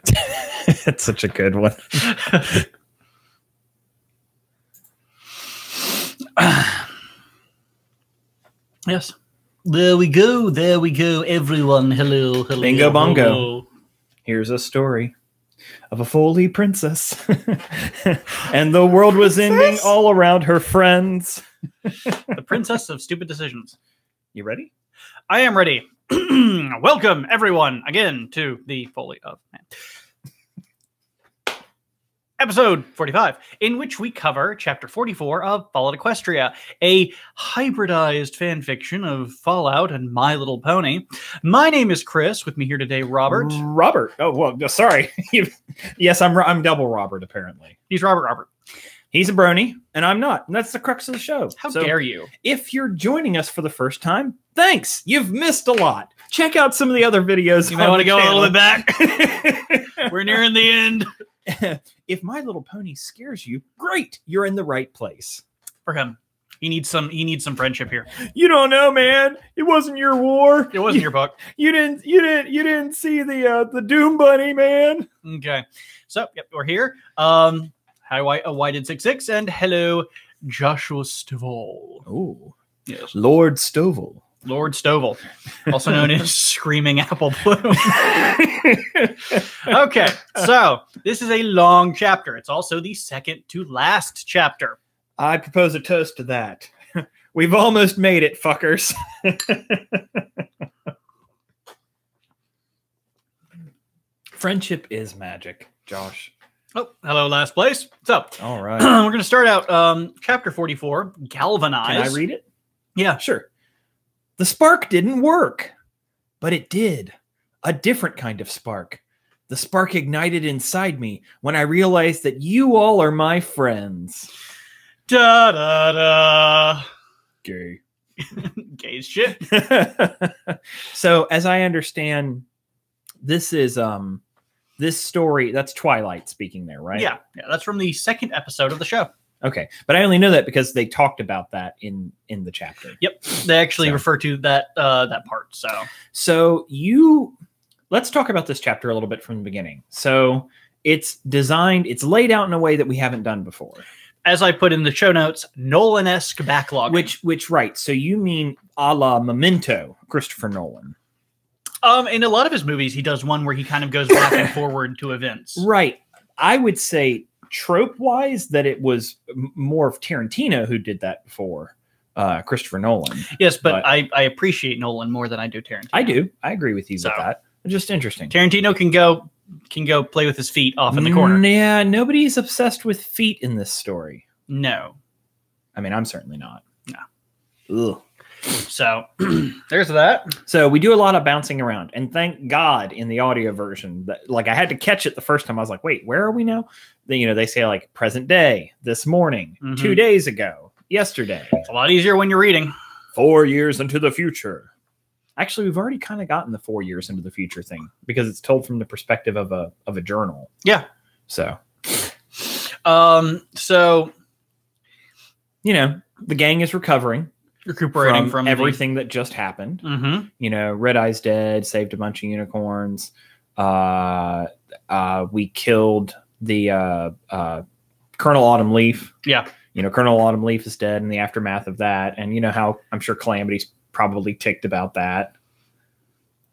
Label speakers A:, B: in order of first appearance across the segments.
A: It's such a good one.
B: Yes. There we go. There we go. Everyone, hello. Hello.
A: Bingo bongo.
B: Hello.
A: Here's a story of a Foally princess. And the world was ending all around her friends.
B: The princess of stupid decisions.
A: You ready?
B: I am ready. Welcome, everyone, again to the Foally of Man. Episode 45, in which we cover Chapter 44 of Fallout Equestria, a hybridized fanfiction of Fallout and My Little Pony. My name is Chris. With me here today, Robert.
A: Robert. Oh, well, sorry. Yes, I'm double Robert, apparently.
B: He's Robert.
A: He's a brony, and I'm not. And that's the crux of the show.
B: How dare you?
A: If you're joining us for the first time, thanks. You've missed a lot. Check out some of the other videos.
B: You might want to go a little bit back. We're nearing the end.
A: If My Little Pony scares you, great. You're in the right place.
B: For him. He needs some friendship here.
A: You don't know, man. It wasn't your war.
B: It wasn't your book.
A: You didn't see the Doom Bunny, man.
B: Okay. So, yep, we're here. Hi, Why did 66 and hello, Joshua Stovall.
A: Oh,
B: yes,
A: Lord Stovall.
B: Lord Stovall, also known as Screaming Apple Bloom. Okay, so this is a long chapter. It's also the second to last chapter.
A: I propose a toast to that. We've almost made it, fuckers. Friendship is magic, Josh.
B: Oh, hello, last place. What's up?
A: All right.
B: We're going to start out chapter 44, Galvanize.
A: Can I read it?
B: Yeah.
A: Sure. The spark didn't work, but it did. A different kind of spark. The spark ignited inside me when I realized that you all are my friends.
B: Da da da.
A: Gay.
B: Gay as shit.
A: So, as I understand, this is this story. That's Twilight speaking there, right?
B: Yeah. That's from the second episode of the show.
A: Okay, but I only know that because they talked about that in the chapter.
B: Yep, they actually refer to that that part. So let's talk about this chapter a little bit from the beginning. So it's designed, it's laid out in a way that we haven't done before. As I put in the show notes, Nolan-esque backlog.
A: Which right? So you mean a la Memento, Christopher Nolan?
B: In a lot of his movies, he does one where he kind of goes back and forward to events.
A: Right. I would say, trope-wise, that it was more of Tarantino who did that before Christopher Nolan.
B: Yes, but I appreciate Nolan more than I do Tarantino.
A: I do. I agree with you with that. It's just interesting.
B: Tarantino can go play with his feet off in the corner.
A: Yeah, nobody's obsessed with feet in this story.
B: No.
A: I mean, I'm certainly not.
B: No.
A: Ugh.
B: So there's that.
A: So we do a lot of bouncing around, and thank God in the audio version that, like, I had to catch it the first time. I was like, wait, where are we now? Then, they say like present day, this morning, 2 days ago, yesterday.
B: It's a lot easier when you're reading.
A: 4 years into the future. Actually, we've already kind of gotten the 4 years into the future thing because it's told from the perspective of a journal.
B: Yeah.
A: So,
B: so,
A: the gang is
B: recuperating from
A: everything that just happened.
B: Mm-hmm.
A: Red Eye's dead, saved a bunch of unicorns. We killed the Colonel Autumn Leaf.
B: Yeah.
A: Colonel Autumn Leaf is dead in the aftermath of that. And how I'm sure Calamity's probably ticked about that.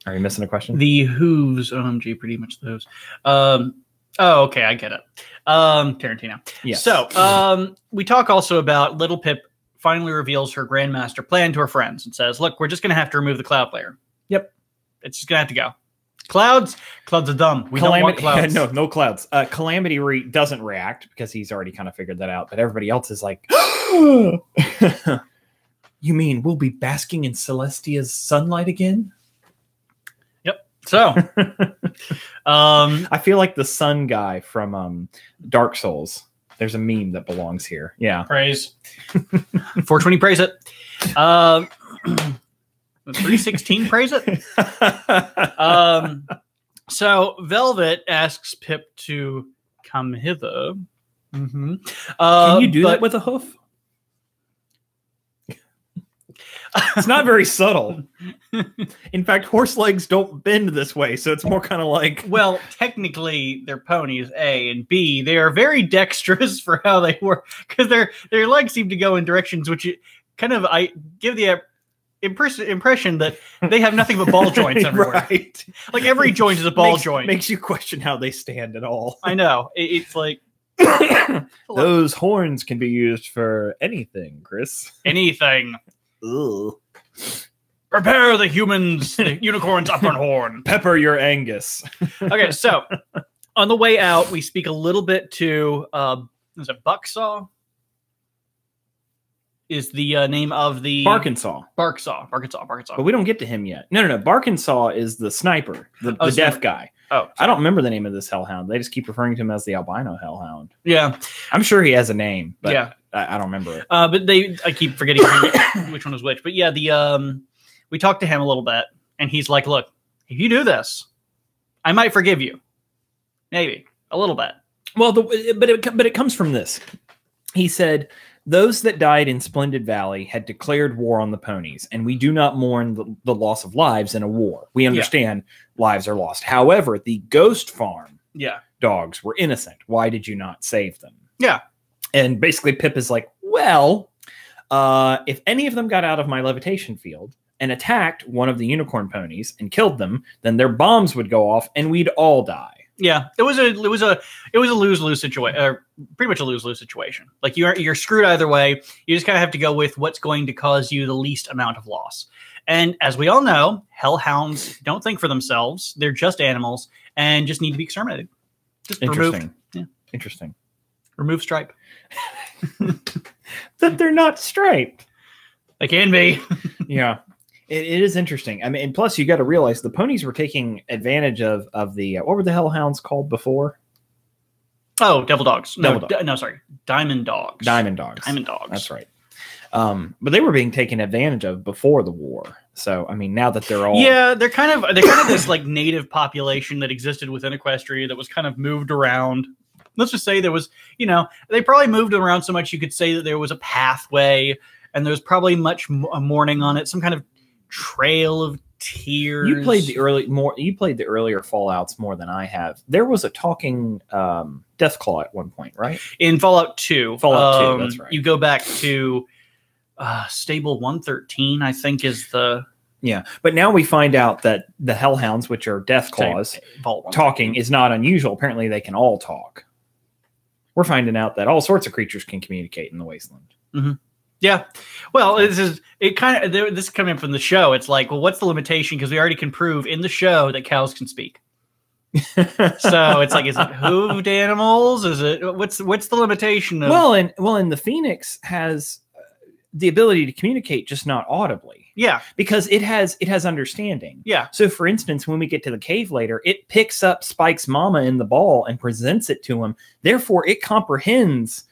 A: Are you missing a question?
B: The Hooves, OMG, pretty much the Hooves. Oh, okay, I get it. Tarantino.
A: Yes.
B: So, we talk also about Little Pip finally reveals her Grandmaster plan to her friends and says, look, we're just going to have to remove the cloud layer.
A: Yep.
B: It's just going to have to go. Clouds are dumb. We don't want clouds.
A: No clouds. Calamity doesn't react because he's already kind of figured that out. But everybody else is like, you mean we'll be basking in Celestia's sunlight again?
B: Yep. So,
A: I feel like the sun guy from Dark Souls. There's a meme that belongs here. Yeah.
B: Praise. 420 praise it. 316 praise it. So Velvet asks Pip to come hither. Mm-hmm.
A: Can you do that with a hoof? It's not very subtle. In fact, horse legs don't bend this way, so it's more kind of like...
B: Well, technically, they're ponies, A, and B, they are very dexterous for how they work, because their legs seem to go in directions which kind of, I give the impression that they have nothing but ball joints everywhere.
A: Right.
B: Like, every joint is a ball joint.
A: Makes you question how they stand at all.
B: I know. It's like...
A: Those horns can be used for anything, Chris.
B: Anything.
A: Ugh.
B: Prepare the humans, the unicorn's upper horn.
A: Pepper your Angus.
B: Okay, so on the way out, we speak a little bit to is it Bucksaw? Is the name of the
A: Barkinsaw.
B: Barksaw.
A: But we don't get to him yet. No. Barkinsaw is the sniper, the deaf guy.
B: Oh, sorry.
A: I don't remember the name of this hellhound. They just keep referring to him as the albino hellhound.
B: Yeah,
A: I'm sure he has a name, but
B: yeah.
A: I don't remember it.
B: But I keep forgetting which one was which. But yeah, we talked to him a little bit, and he's like, "Look, if you do this, I might forgive you, maybe a little bit."
A: Well, but it comes from this. He said, "Those that died in Splendid Valley had declared war on the ponies, and we do not mourn the loss of lives in a war. We understand lives are lost. However, the Ghost Farm dogs were innocent. Why did you not save them?"
B: Yeah.
A: And basically Pip is like, well, if any of them got out of my levitation field and attacked one of the unicorn ponies and killed them, then their bombs would go off and we'd all die.
B: Yeah, it was a lose-lose situation, pretty much a lose-lose situation. Like you're screwed either way. You just kind of have to go with what's going to cause you the least amount of loss. And as we all know, hellhounds don't think for themselves. They're just animals and just need to be exterminated. Just
A: Interesting.
B: Removed.
A: Interesting.
B: Remove stripe.
A: That they're not striped.
B: They can be.
A: Yeah. It is interesting. I mean, and plus you got to realize the ponies were taking advantage of the what were the hellhounds called before?
B: Oh, devil dogs.
A: No,
B: sorry, diamond dogs.
A: Diamond dogs. That's right. But they were being taken advantage of before the war. So I mean, now that they're all
B: they're kind of this like native population that existed within Equestria that was kind of moved around. Let's just say there was, they probably moved around so much you could say that there was a pathway and there was probably much mourning on it, some kind of trail of tears.
A: You played the earlier Fallouts more than I have. There was a talking Deathclaw at one point, right?
B: In Fallout 2.
A: Fallout 2, that's right.
B: You go back to Stable 113, I think is the...
A: Yeah, but now we find out that the Hellhounds, which are Deathclaws, talking is not unusual. Apparently they can all talk. We're finding out that all sorts of creatures can communicate in the Wasteland.
B: Mm-hmm. Yeah. Well, this is coming from the show. It's like, well, what's the limitation? Because we already can prove in the show that cows can speak. So it's like, is it hooved animals? Is it what's the limitation of...
A: and the Phoenix has the ability to communicate, just not audibly.
B: Yeah,
A: because it has understanding.
B: Yeah.
A: So, for instance, when we get to the cave later, it picks up Spike's mama in the ball and presents it to him. Therefore, it comprehends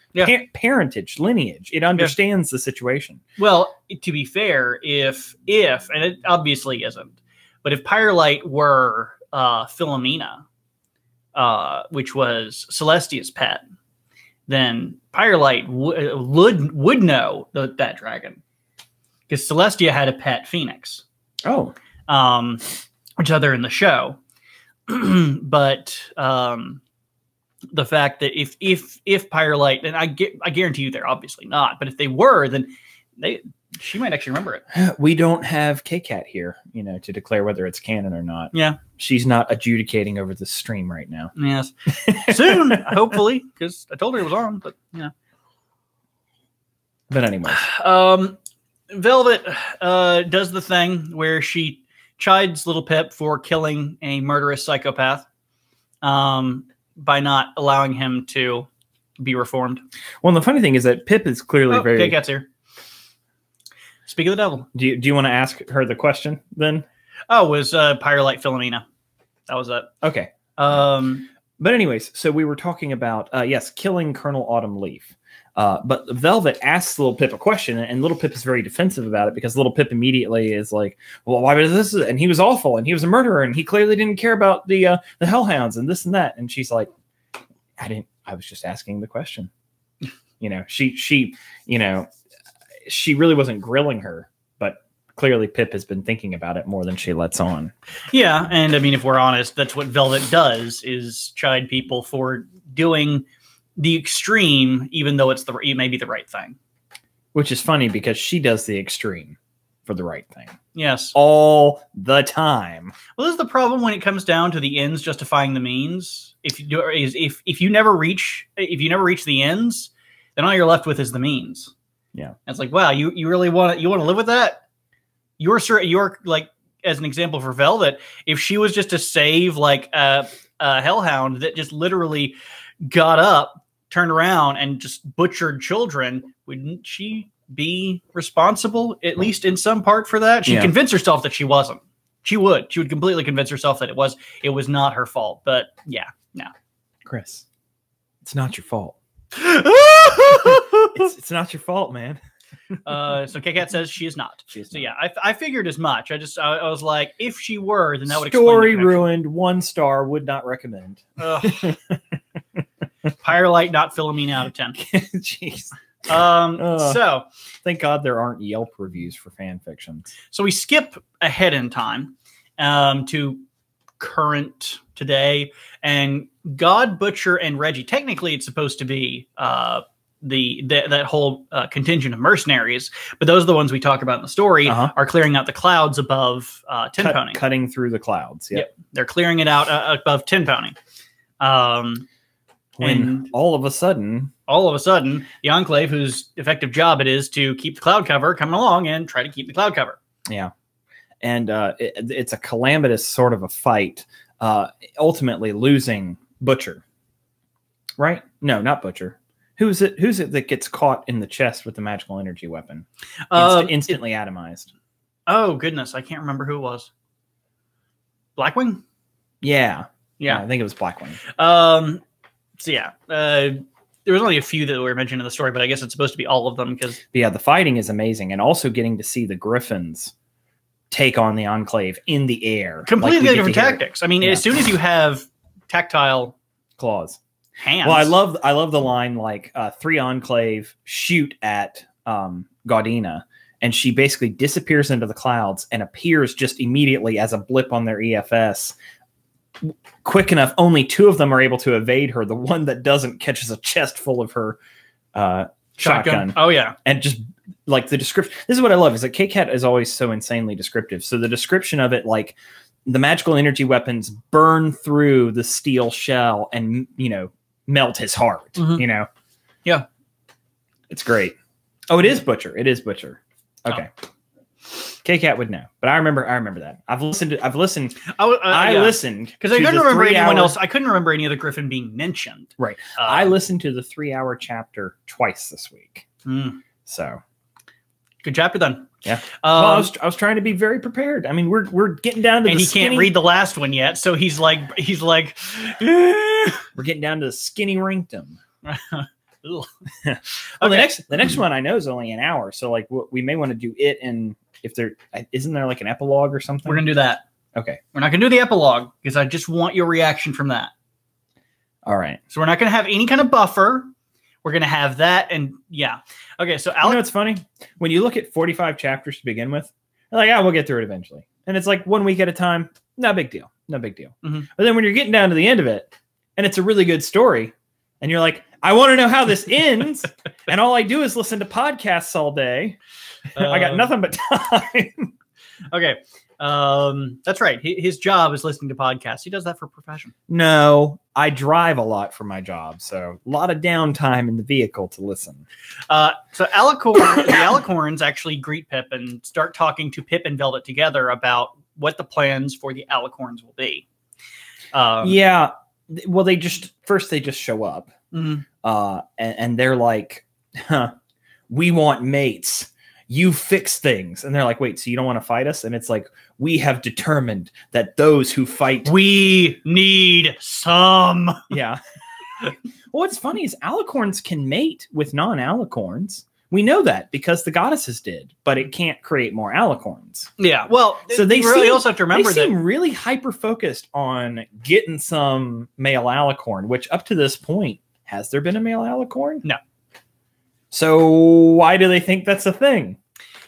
A: parentage, lineage. It understands the situation.
B: Well, to be fair, if and it obviously isn't, but if Pyrelight were Philomena, which was Celestia's pet, then Pyrelight would know that dragon. Because Celestia had a pet phoenix.
A: Oh.
B: Which other in the show. But the fact that if Pyrelight, and I guarantee you they're obviously not, but if they were, then she might actually remember it.
A: We don't have kkat here, to declare whether it's canon or not.
B: Yeah.
A: She's not adjudicating over the stream right now.
B: Yes. Soon, hopefully, because I told her it was on, but yeah.
A: But anyways.
B: Velvet does the thing where she chides little Pip for killing a murderous psychopath by not allowing him to be reformed.
A: Well, and the funny thing is that Pip is clearly very...
B: kat's here. Speak of the devil.
A: Do you want to ask her the question then?
B: Oh, it was Pyrelight Philomena. That was it.
A: Okay. But anyways, so we were talking about, killing Colonel Autumn Leaf. But Velvet asks Little Pip a question, and Little Pip is very defensive about it because Little Pip immediately is like, well, why was this? And he was awful, and he was a murderer, and he clearly didn't care about the Hellhounds and this and that. And she's like, I was just asking the question. She really wasn't grilling her, but clearly Pip has been thinking about it more than she lets on.
B: Yeah, and I mean, if we're honest, that's what Velvet does, is chide people for doing the extreme, even though it may be the right thing.
A: Which is funny because she does the extreme for the right thing.
B: Yes.
A: All the time.
B: Well, this is the problem when it comes down to the ends justifying the means. If you never reach the ends, then all you're left with is the means.
A: Yeah.
B: And it's like, wow, you really want to live with that? You're like, as an example for Velvet, if she was just to save like a hellhound that just literally got up, turned around, and just butchered children, wouldn't she be responsible, at least in some part, for that? She'd convince herself that she wasn't. She would completely convince herself that it was not her fault. But yeah, no.
A: Chris, it's not your fault. it's not your fault, man.
B: So kkat says she is not. Yeah, I figured as much. I was like, if she were, then that would explain.
A: Story ruined. 1 star. Would not recommend.
B: Pyrolite, not Philomene out of 10.
A: Jeez.
B: So
A: thank God there aren't Yelp reviews for fan fictions.
B: So we skip ahead in time to current today, and God, Butcher, and Reggie. Technically, it's supposed to be that whole contingent of mercenaries, but those are the ones we talk about in the story. Are clearing out the clouds above Tin Pony,
A: cutting through the clouds. Yep.
B: They're clearing it out above Tin Pony.
A: When all of a sudden,
B: the Enclave, whose effective job it is to keep the cloud cover, coming along and try to keep the cloud cover.
A: Yeah. And it's a calamitous sort of a fight, ultimately losing Butcher. Right? No, not Butcher. Who's it that gets caught in the chest with the magical energy weapon? Instantly atomized.
B: Oh, goodness. I can't remember who it was. Blackwing?
A: Yeah. I think it was Blackwing.
B: So yeah, there was only a few that were mentioned in the story, but I guess it's supposed to be all of them because
A: the fighting is amazing, and also getting to see the Griffins take on the Enclave in the air.
B: Completely different tactics. I mean, as soon as you have tactile
A: claws,
B: hands.
A: Well, I love the line like 3 Enclave shoot at Gaudina, and she basically disappears into the clouds and appears just immediately as a blip on their EFS. Quick enough, only 2 of them are able to evade her. The one that doesn't catches a chest full of her shotgun.
B: Oh yeah.
A: And just like the description, this is what I love, is that kkat is always so insanely descriptive. So the description of it, like the magical energy weapons burn through the steel shell and, melt his heart,
B: Yeah.
A: It's great. Oh, it is Butcher. Okay. Oh. kkat would know, but I remember that. I listened
B: because I couldn't remember anyone else. I couldn't remember any other Griffin being mentioned.
A: Right. I listened to the 3-hour chapter twice this week. So
B: good chapter then.
A: Yeah. I was trying to be very prepared. I mean, we're getting down to
B: he can't read the last one yet, so he's like
A: we're getting down to the skinny rinktum. Well, okay. the next one I know is only an hour, so like we may want to do it, and if there isn't there like an epilogue or something,
B: we're gonna do that.
A: Okay,
B: we're not gonna do the epilogue because I just want your reaction from that.
A: All right,
B: so we're not gonna have any kind of buffer. We're gonna have that, and yeah, okay. So
A: Alex, it's funny when you look at 45 chapters to begin with, you're like, we'll get through it eventually, and it's like 1 week at a time. No big deal.
B: Mm-hmm.
A: But then when you're getting down to the end of it, and it's a really good story, and you're like, I want to know how this ends, and all I do is listen to podcasts all day. I got nothing but time.
B: Okay. That's right. His job is listening to podcasts. He does that for profession.
A: No, I drive a lot for my job, so a lot of downtime in the vehicle to listen.
B: So the Alicorns actually greet Pip and start talking to Pip and Velvet together about what the plans for the Alicorns will be.
A: Yeah. Well, they just show up.
B: Mm-hmm.
A: And they're like, we want mates. You fix things. And they're like, wait, so you don't want to fight us? And it's like, we have determined that those who fight,
B: we need some.
A: Yeah. What's funny is alicorns can mate with non-alicorns. We know that because the goddesses did, but it can't create more alicorns.
B: Yeah. Well,
A: so they
B: really also have to remember
A: they seem really hyper-focused on getting some male alicorn, which up to this point, has there been a male alicorn?
B: No.
A: So why do they think that's a thing?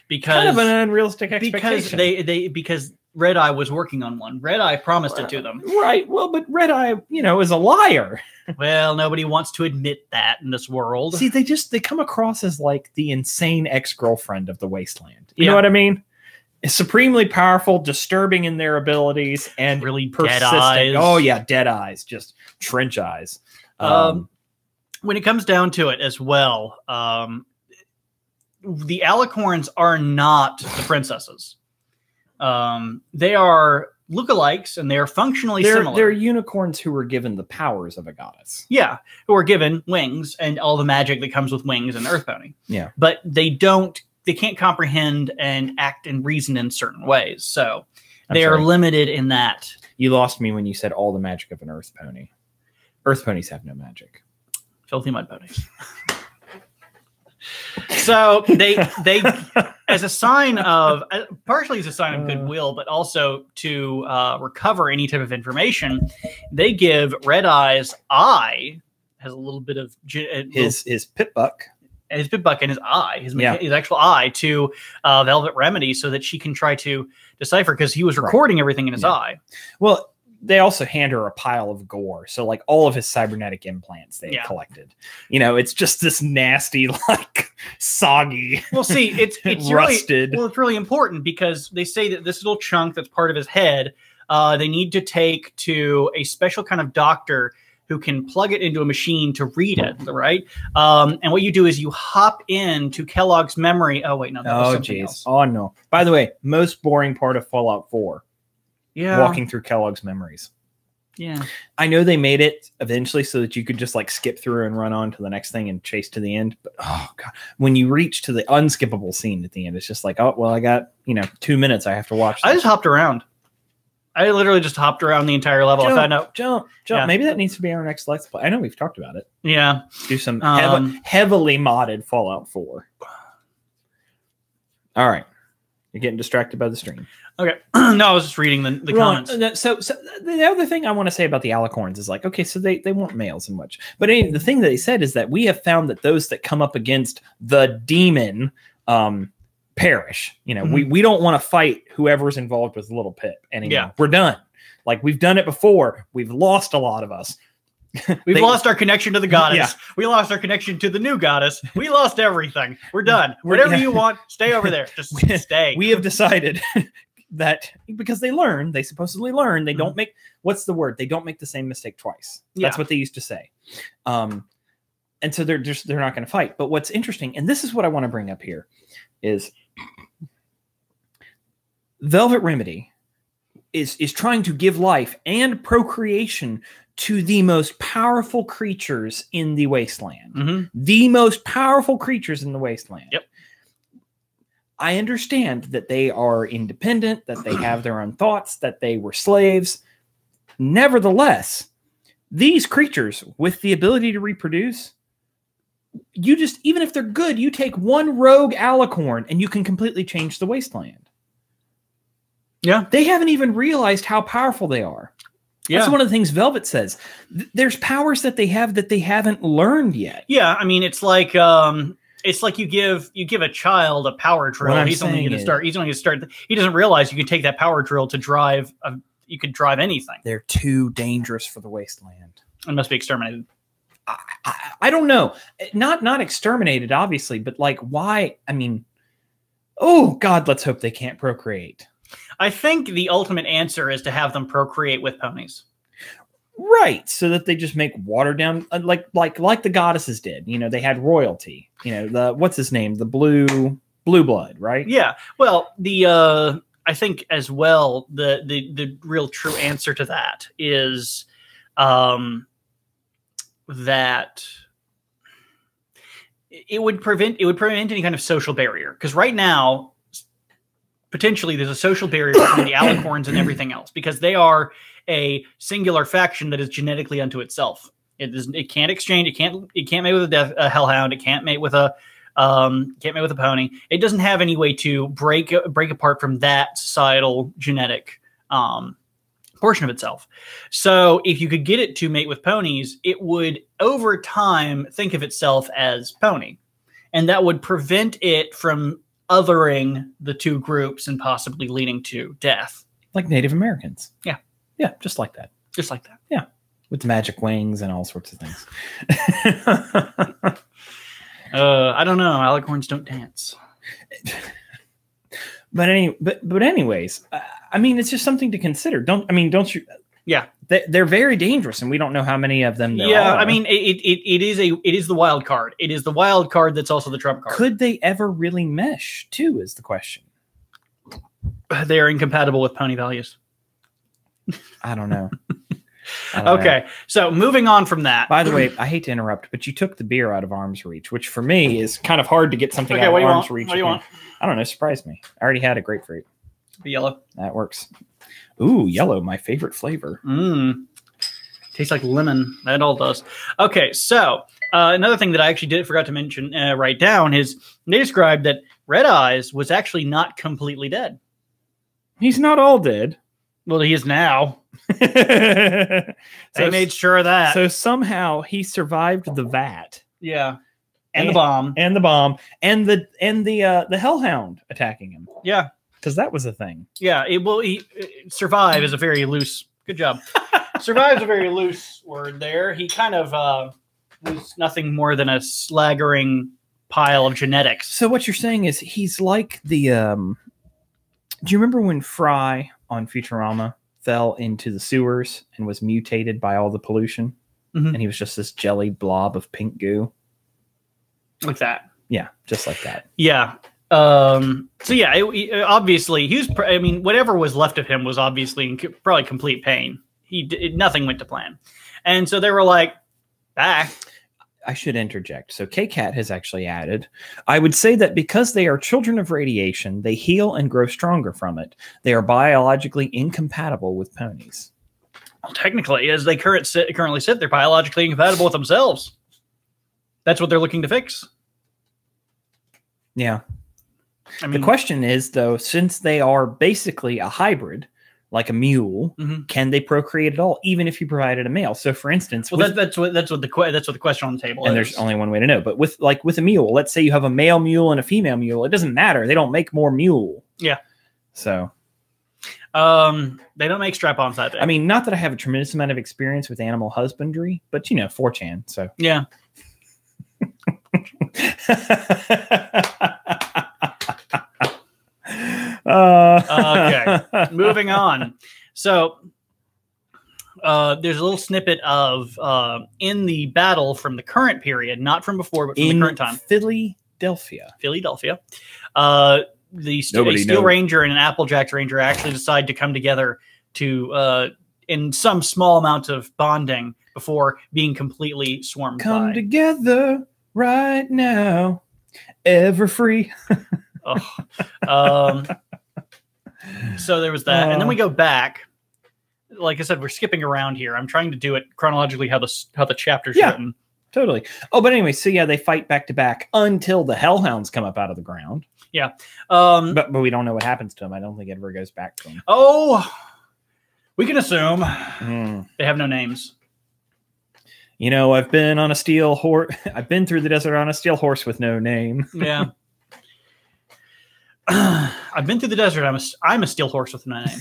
B: because
A: kind of an unrealistic expectation.
B: Because Red Eye was working on one. Red Eye promised it to them.
A: Right. Well, but Red Eye, is a liar.
B: Well, nobody wants to admit that in this world.
A: See, they come across as like the insane ex-girlfriend of the Wasteland. You know what I mean? Supremely powerful, disturbing in their abilities, and
B: really
A: persistent.
B: Dead eyes.
A: Oh yeah, dead eyes, just trench eyes.
B: When it comes down to it as well, the Alicorns are not the princesses. They are lookalikes, and they are functionally similar.
A: They're unicorns who were given the powers of a goddess.
B: Yeah, who are given wings and all the magic that comes with wings and Earth Pony.
A: Yeah,
B: but they can't comprehend and act and reason in certain ways. So they are limited in that.
A: You lost me when you said all the magic of an Earth Pony. Earth Ponies have no magic.
B: Filthy mud ponies. So they as a sign of, partially as a sign of goodwill, but also to recover any type of information, they give Red Eye's eye, has a little bit of
A: his pit buck.
B: His pit buck and his eye, his actual eye, to Velvet Remedy, so that she can try to decipher, because he was recording everything in his eye.
A: Well, they also hand her a pile of gore. So like all of his cybernetic implants they collected. It's just this nasty, like soggy.
B: Well, see, it's
A: rusted.
B: It's really important, because they say that this little chunk that's part of his head, they need to take to a special kind of doctor who can plug it into a machine to read it, right? And what you do is you hop into Kellogg's memory. Oh, wait, no. That was something else.
A: Oh, no. By the way, most boring part of Fallout 4.
B: Yeah.
A: Walking through Kellogg's memories.
B: Yeah.
A: I know they made it eventually so that you could just like skip through and run on to the next thing and chase to the end. But, oh, God. When you reach to the unskippable scene at the end, it's just like, oh, well, I got, 2 minutes I have to watch this.
B: I just hopped around. I literally just hopped around the entire level.
A: Jump. Yeah. Maybe that needs to be our next Let's Play. I know we've talked about it.
B: Yeah.
A: Do some heavily modded Fallout 4. All right. You're getting distracted by the stream.
B: Okay. No, I was just reading the comments.
A: So the other thing I want to say about the Alicorns is like, okay, so they want males and much. But the thing that they said is that we have found that those that come up against the demon perish. We don't want to fight whoever's involved with Little Pip anymore. Yeah. We're done. Like, we've done it before. We've lost a lot of us.
B: We've lost our connection to the goddess. Yeah. We lost our connection to the new goddess. We lost everything. We're done. Whatever you want, stay over there. Just stay.
A: We have decided that because they supposedly learn, they don't make, what's the word? They don't make the same mistake twice. That's what they used to say. And so they're not going to fight. But what's interesting, and this is what I want to bring up here, is Velvet Remedy is trying to give life and procreation to the most powerful creatures in the Wasteland.
B: Mm-hmm.
A: The most powerful creatures in the Wasteland.
B: Yep.
A: I understand that they are independent, that they have their own thoughts, that they were slaves. Nevertheless, these creatures with the ability to reproduce, even if they're good, you take one rogue Alicorn and you can completely change the Wasteland.
B: Yeah.
A: They haven't even realized how powerful they are. Yeah. That's one of the things Velvet says. There's powers that they have that they haven't learned yet.
B: Yeah, I mean, it's like you give a child a power drill. He's only going to start. He doesn't realize you can take that power drill to drive. You could drive anything.
A: They're too dangerous for the Wasteland.
B: It must be exterminated.
A: I don't know. Not exterminated, obviously, but like, why? I mean, oh God, let's hope they can't procreate.
B: I think the ultimate answer is to have them procreate with ponies.
A: Right, so that they just make watered down, like the goddesses did. They had royalty. The what's his name, the blue blood, right?
B: Yeah. Well, I think as well the real true answer to that is that it would prevent any kind of social barrier, because right now, potentially there's a social barrier between the Alicorns and everything else, because they are a singular faction that is genetically unto itself. It can't exchange. It can't mate with a hellhound. It can't mate with a pony. It doesn't have any way to break apart from that societal genetic portion of itself. So if you could get it to mate with ponies, it would over time think of itself as pony, and that would prevent it from othering the two groups and possibly leading to death.
A: Like Native Americans.
B: Yeah.
A: Yeah, just like that.
B: Just like that.
A: Yeah. With the magic wings and all sorts of things.
B: I don't know. Alicorns don't dance.
A: But anyways, I mean, it's just something to consider. Don't you?
B: Yeah,
A: they're very dangerous, and we don't know how many of them there are.
B: I mean, it is the wild card. It is the wild card that's also the trump card.
A: Could they ever really mesh, too, is the question.
B: They are incompatible with pony values.
A: I don't know.
B: Okay, so moving on from that.
A: By the way, I hate to interrupt, but you took the beer out of arm's reach, which for me is kind of hard to get something out of arm's reach.
B: What do you want?
A: I don't know. Surprise me. I already had a grapefruit.
B: Yellow.
A: That works. Ooh, yellow, my favorite flavor.
B: Tastes like lemon. That all does. Okay, so another thing that I actually forgot to mention, write down, is they described that Red Eyes was actually not completely dead.
A: He's not all dead.
B: Well, he is now. They made sure of that.
A: So somehow he survived the vat.
B: Yeah. And the bomb.
A: And the bomb. And the hellhound attacking him.
B: Yeah.
A: Because that was a thing.
B: Yeah. Survive is a very loose. Good job. Survive is a very loose word there. He kind of was nothing more than a slaggering pile of genetics.
A: So what you're saying is he's like the do you remember when Fry on Futurama fell into the sewers and was mutated by all the pollution? And he was just this jelly blob of pink goo.
B: Like that.
A: Yeah, just like that.
B: Yeah. So yeah, obviously he was, whatever was left of him was obviously in probably complete pain. Nothing went to plan. And so they were like, back.
A: I should interject. So kkat has actually added, I would say that because they are children of radiation, they heal and grow stronger from it. They are biologically incompatible with ponies.
B: Well, technically, as they currently sit, they're biologically incompatible with themselves. That's what they're looking to fix.
A: Yeah. The question is, though, since they are basically a hybrid, like a mule, can they procreate at all, even if you provided a male? So, for instance,
B: well, that's what the question on the table is.
A: And there's only one way to know. But with a mule, let's say you have a male mule and a female mule, it doesn't matter. They don't make more mule.
B: Yeah.
A: So,
B: they don't make strap-ons that day.
A: I mean, not that I have a tremendous amount of experience with animal husbandry, but 4chan. So
B: yeah. Okay, moving on. So there's a little snippet of in the battle from the current period, not from before, but from the current time.
A: Philadelphia.
B: The Steel Ranger and an Applejack Ranger actually decide to come together to in some small amount of bonding before being completely swarmed.
A: Come together right now, ever free.
B: So there was that, and then we go back. Like I said, we're skipping around here. I'm trying to do it chronologically how the chapter's written.
A: Totally. Oh, but anyway, so yeah, they fight back to back until the Hellhounds come up out of the ground.
B: Yeah.
A: But we don't know what happens to them. I don't think it ever goes back to them.
B: Oh, we can assume they have no names.
A: I've been on a steel horse. I've been through the desert on a steel horse with no name.
B: Yeah. I've been through the desert. I'm a steel horse with no name.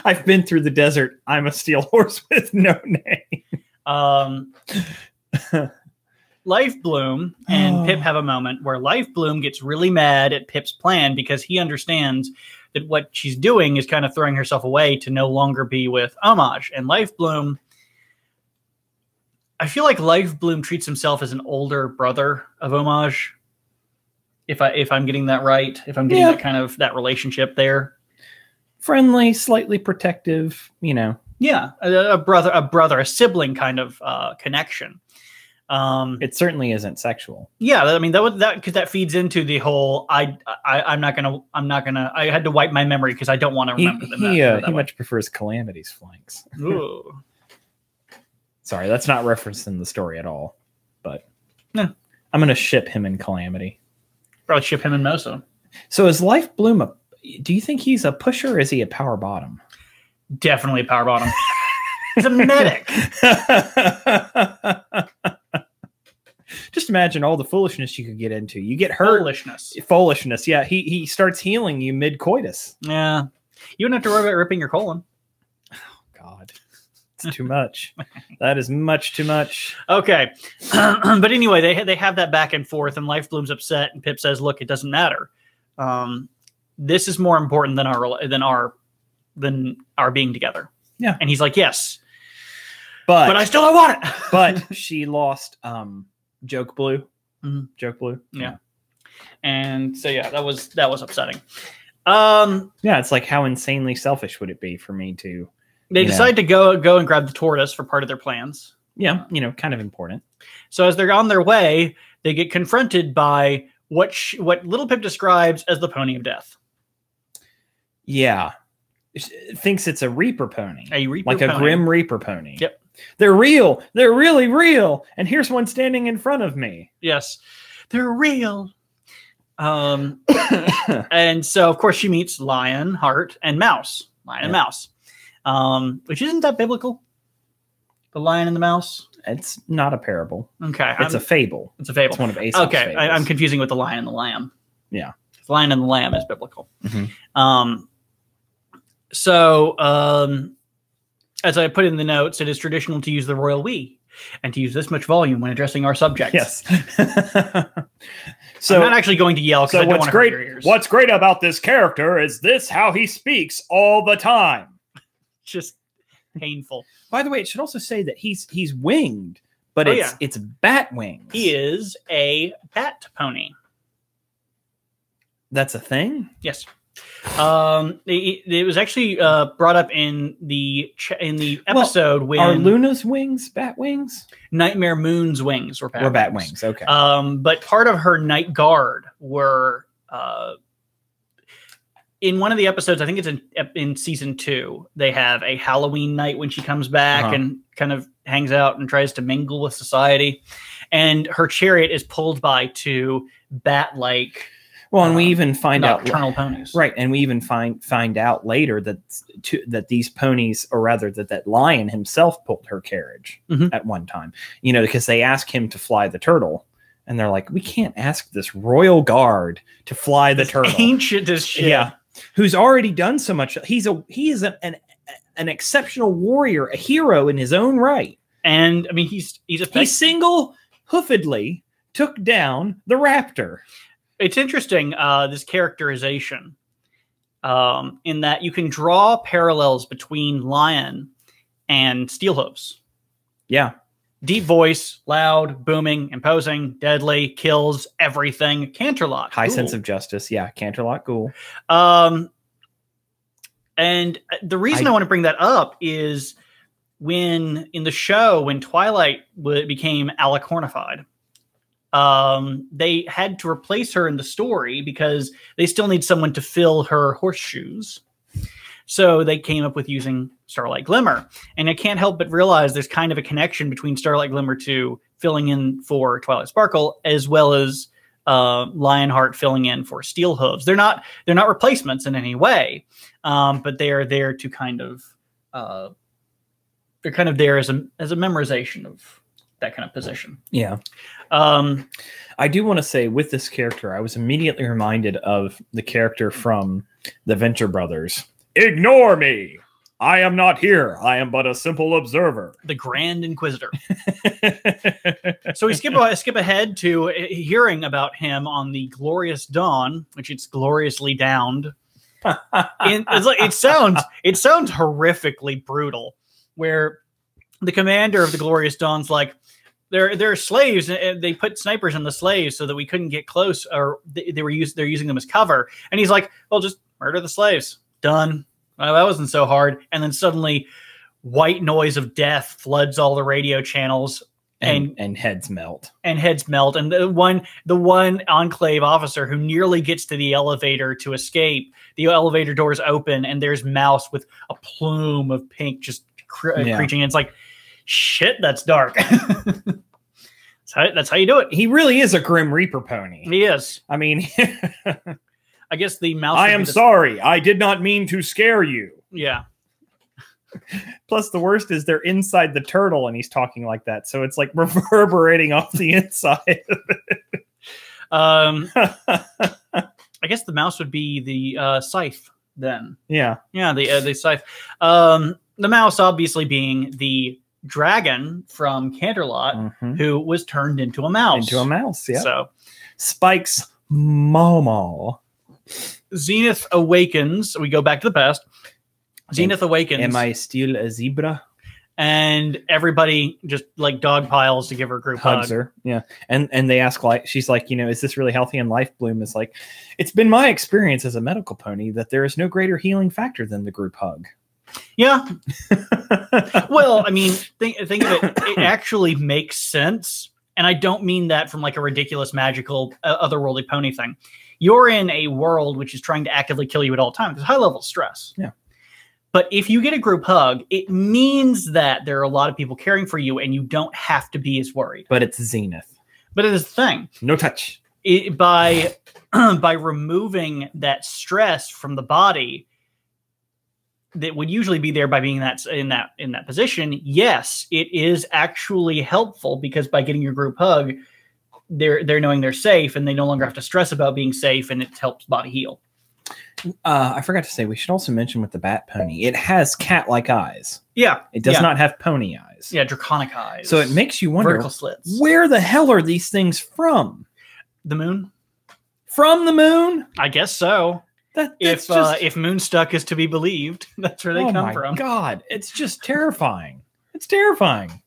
A: I've been through the desert. I'm a steel horse with no name.
B: Life Bloom and Pip have a moment where Life Bloom gets really mad at Pip's plan because he understands that what she's doing is kind of throwing herself away to no longer be with Homage. And Life Bloom, I feel like Life Bloom treats himself as an older brother of Homage. If I'm getting that right, if I'm getting that kind of that relationship there,
A: friendly, slightly protective, Yeah,
B: a brother, a sibling kind of connection.
A: It certainly isn't sexual.
B: Yeah, I mean because that feeds into the whole I had to wipe my memory because I don't want to remember them.
A: He much prefers Calamity's flanks.
B: Ooh.
A: Sorry, that's not referenced in the story at all. But
B: I'm
A: gonna ship him in Calamity.
B: Probably ship him in Mosa.
A: So is Life Bloom do you think he's a pusher or is he a power bottom?
B: Definitely a power bottom. He's a medic.
A: Just imagine all the foolishness you could get into. You get hurt. Foolishness. Yeah. He starts healing you mid-coitus.
B: Yeah. You wouldn't have to worry about ripping your colon.
A: Oh, God. It's too much. That is much too much.
B: Okay. But anyway, they have that back and forth, and Life Bloom's upset, and Pip says, look, it doesn't matter. This is more important than our being together.
A: Yeah.
B: And he's like, yes. But I still don't want it.
A: But she lost Joke Blue.
B: Mm-hmm.
A: Joke Blue.
B: Yeah. And so that was upsetting.
A: Yeah, it's like, how insanely selfish would it be for me to...
B: They decide to go and grab the tortoise for part of their plans.
A: Yeah, kind of important.
B: So as they're on their way, they get confronted by what Little Pip describes as the Pony of Death.
A: Yeah. Thinks it's a Reaper pony.
B: A Reaper
A: like
B: pony.
A: A Grim Reaper pony.
B: Yep.
A: They're real. They're really real. And here's one standing in front of me.
B: Yes. They're real. And so, of course, she meets Lion, Heart, and Mouse. Lion and Mouse. Which isn't that biblical? The Lion and the Mouse?
A: It's not a parable.
B: Okay.
A: It's a fable.
B: It's a fable.
A: It's one of Aesop's fables.
B: I'm confusing with the Lion and the Lamb.
A: Yeah.
B: The Lion and the Lamb is biblical.
A: Mm-hmm.
B: As I put in the notes, it is traditional to use the royal we and to use this much volume when addressing our subjects.
A: Yes.
B: So I'm not actually going to yell because I don't want to hurt your ears.
A: What's great about this character is this how he speaks all the time.
B: Just painful.
A: By the way, it should also say that he's winged, but it's bat wings.
B: He is a bat pony.
A: That's a thing?
B: Yes. It was actually brought up in the episode when
A: are Luna's wings bat wings?
B: Nightmare Moon's wings were bat
A: wings. Okay.
B: But part of her night guard were in one of the episodes. I think it's in season 2. They have a Halloween night when she comes back and kind of hangs out and tries to mingle with society, and her chariot is pulled by 2 bat-like.
A: Well, and we even find out
B: nocturnal ponies,
A: right? And we even find out later that these ponies, or rather that Lion himself pulled her carriage at one time. Because they ask him to fly the turtle, and they're like, "We can't ask this royal guard to fly the turtle."
B: Ancient as shit.
A: Yeah, who's already done so much. He is an exceptional warrior, a hero in his own right.
B: And I mean, he
A: single-hoofedly took down the raptor.
B: It's interesting, this characterization, in that you can draw parallels between Lion and Steelhooves.
A: Yeah.
B: Deep voice, loud, booming, imposing, deadly, kills everything. Canterlot.
A: High sense of justice. Yeah, Canterlot Ghoul.
B: And the reason I want to bring that up is when Twilight became alicornified, they had to replace her in the story because they still need someone to fill her horseshoes. So they came up with using Starlight Glimmer. And I can't help but realize there's kind of a connection between Starlight Glimmer 2 filling in for Twilight Sparkle, as well as Lionheart filling in for Steelhooves. They're not replacements in any way, but they are there to kind of they're kind of there as a memorization of that kind of position.
A: Yeah. I do want to say with this character, I was immediately reminded of the character from the Venture Brothers. Ignore me. I am not here. I am but a simple observer.
B: The Grand Inquisitor. So we skip ahead to hearing about him on the Glorious Dawn, which it's gloriously downed. It sounds horrifically brutal, where the commander of the Glorious Dawn's like, they're slaves, and they put snipers in the slaves so that we couldn't get close, or they're using them as cover. And he's like, well, just murder the slaves. Done. Well, that wasn't so hard. And then suddenly, white noise of death floods all the radio channels,
A: and heads melt.
B: And heads melt. And the one Enclave officer who nearly gets to the elevator to escape, the elevator doors open, and there's Mouse with a plume of pink just creaching. It's like, shit, that's dark. That's how you do it.
A: He really is a Grim Reaper pony.
B: He is.
A: I mean,
B: I guess the Mouse.
A: I am sorry. I did not mean to scare you.
B: Yeah. Plus, the worst is they're inside the turtle and he's talking like that. So it's like reverberating off the inside.
C: I guess the mouse would be the scythe then.
B: Yeah.
C: Yeah, the scythe. The mouse obviously being the dragon from Canterlot, who was turned into a mouse.
B: Into a mouse, yeah.
C: So
B: Spike's Momo.
C: Zenith awakens. We go back to the past. Zenith awakens.
B: Am I still a zebra?
C: And everybody just like dog piles to give her a group
B: Hugs
C: hug.
B: her. Yeah. And they ask, like, she's like, is this really healthy? And Life Bloom is like, it's been my experience as a medical pony that there is no greater healing factor than the group hug.
C: Yeah. Well, I mean, think of it. It actually makes sense. And I don't mean that from like a ridiculous, magical, otherworldly pony thing. You're in a world which is trying to actively kill you at all times. It's high level stress.
B: Yeah.
C: But if you get a group hug, it means that there are a lot of people caring for you and you don't have to be as worried.
B: But it's Zenith.
C: But it is the thing.
B: No touch.
C: By removing that stress from the body that would usually be there by being in that position, yes, it is actually helpful because by getting your group hug, they're knowing they're safe and they no longer have to stress about being safe, and it helps body heal.
B: I forgot to say, we should also mention with the bat pony, it has cat-like eyes.
C: Yeah.
B: It does not have pony eyes.
C: Yeah, draconic eyes.
B: So it makes you wonder,
C: vertical slits.
B: Where the hell are these things from?
C: The moon?
B: From the moon?
C: I guess so. If Moonstuck is to be believed, that's where they come from.
B: Oh my God, it's just terrifying. It's terrifying.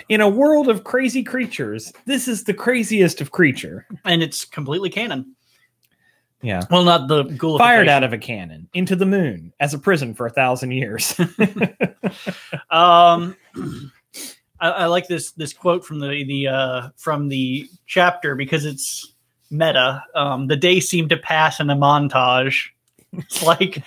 B: In a world of crazy creatures, this is the craziest of creature.
C: And it's completely canon.
B: Yeah.
C: Well, not the ghoulification.
B: Fired out of a cannon into the moon as a prison for 1,000 years.
C: I like this quote from the chapter because it's meta. The day seemed to pass in a montage. It's like,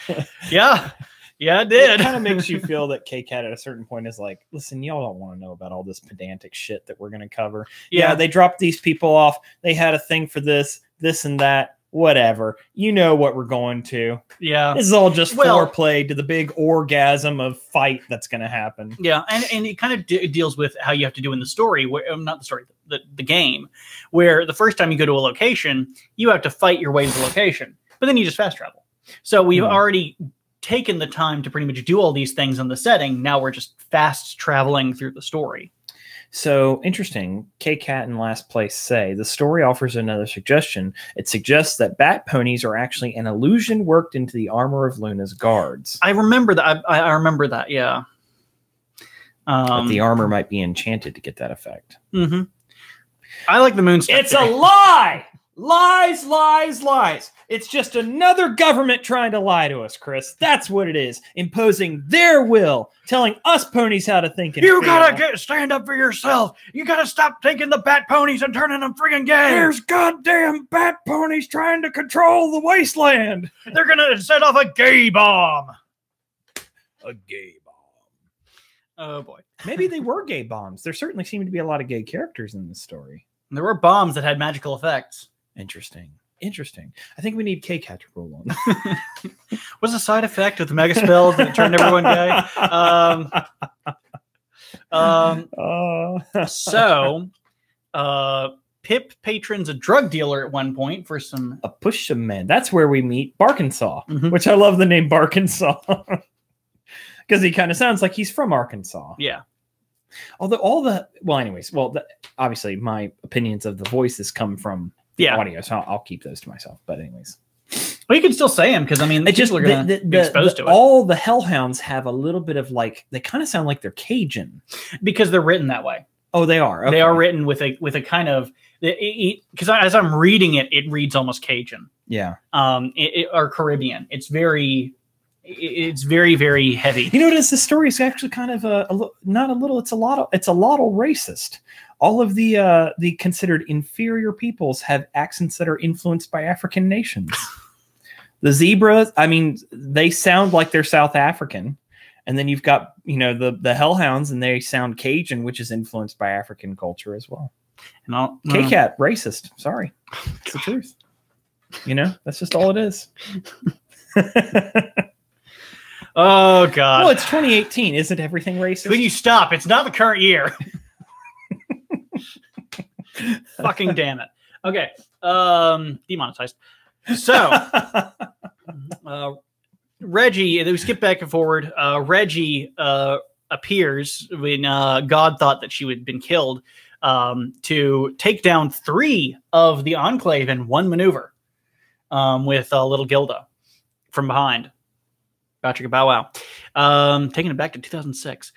C: yeah, it did.
B: It kind of makes you feel that kkat at a certain point is like, listen, y'all don't want to know about all this pedantic shit that we're going to cover. Yeah, they dropped these people off. They had a thing for this and that. Whatever. You know what we're going to.
C: Yeah.
B: This is all just foreplay to the big orgasm of fight that's going to happen.
C: Yeah, and it kind of deals with how you have to do in the story, not the story, the game, where the first time you go to a location, you have to fight your way to the location, but then you just fast travel. So we've already taken the time to pretty much do all these things in the setting. Now we're just fast traveling through the story.
B: So interesting. kkat in last place say the story offers another suggestion. It suggests that bat ponies are actually an illusion worked into the armor of Luna's guards.
C: I remember that. I remember that. Yeah.
B: But the armor might be enchanted to get that effect.
C: Mm-hmm. I like the moon stuff.
B: It's a lie. Lies, lies, lies. It's just another government trying to lie to us, Chris. That's what it is. Imposing their will, telling us ponies how to think and
C: You
B: feel.
C: gotta stand up for yourself. You gotta stop taking the bat ponies and turning them friggin' gay.
B: There's goddamn bat ponies trying to control the wasteland.
C: They're gonna set off a gay bomb.
B: A gay bomb.
C: Oh boy.
B: Maybe they were gay bombs. There certainly seem to be a lot of gay characters in this story.
C: And there were bombs that had magical effects.
B: Interesting. I think we need kkat to roll on.
C: Was a side effect of the mega spells that turned everyone gay? So, Pip patrons a drug dealer at one point for some...
B: A push man. That's where we meet Barkinsaw, which I love the name Barkinsaw. Because he kind of sounds like he's from Arkansas.
C: Yeah.
B: Although obviously my opinions of the voices come from the audio, so I'll keep those to myself. But anyways,
C: well, you can still say them because I mean, people are going to be exposed to it.
B: All the hellhounds have a little bit of like they kind of sound like they're Cajun
C: because they're written that way.
B: Oh, they are. Okay.
C: They are written with a kind of because as I'm reading it, it reads almost Cajun.
B: Yeah.
C: Or Caribbean. It's very, very heavy.
B: You know what it is? The story is actually kind of it's a lot racist. All of the considered inferior peoples have accents that are influenced by African nations. The zebras, I mean, they sound like they're South African. And then you've got, the hellhounds, and they sound Cajun, which is influenced by African culture as well. And kkat, racist. Sorry. It's the truth. That's just all it is.
C: Oh God.
B: Well, it's 2018. Isn't everything racist?
C: Will you stop? It's not the current year. Fucking damn it. Okay. Demonetized. So Reggie, we skip back and forward. Reggie appears when God thought that she had been killed to take down 3 of the Enclave in one maneuver with little Gilda from behind. Gotcha, bow wow. Taking it back to 2006.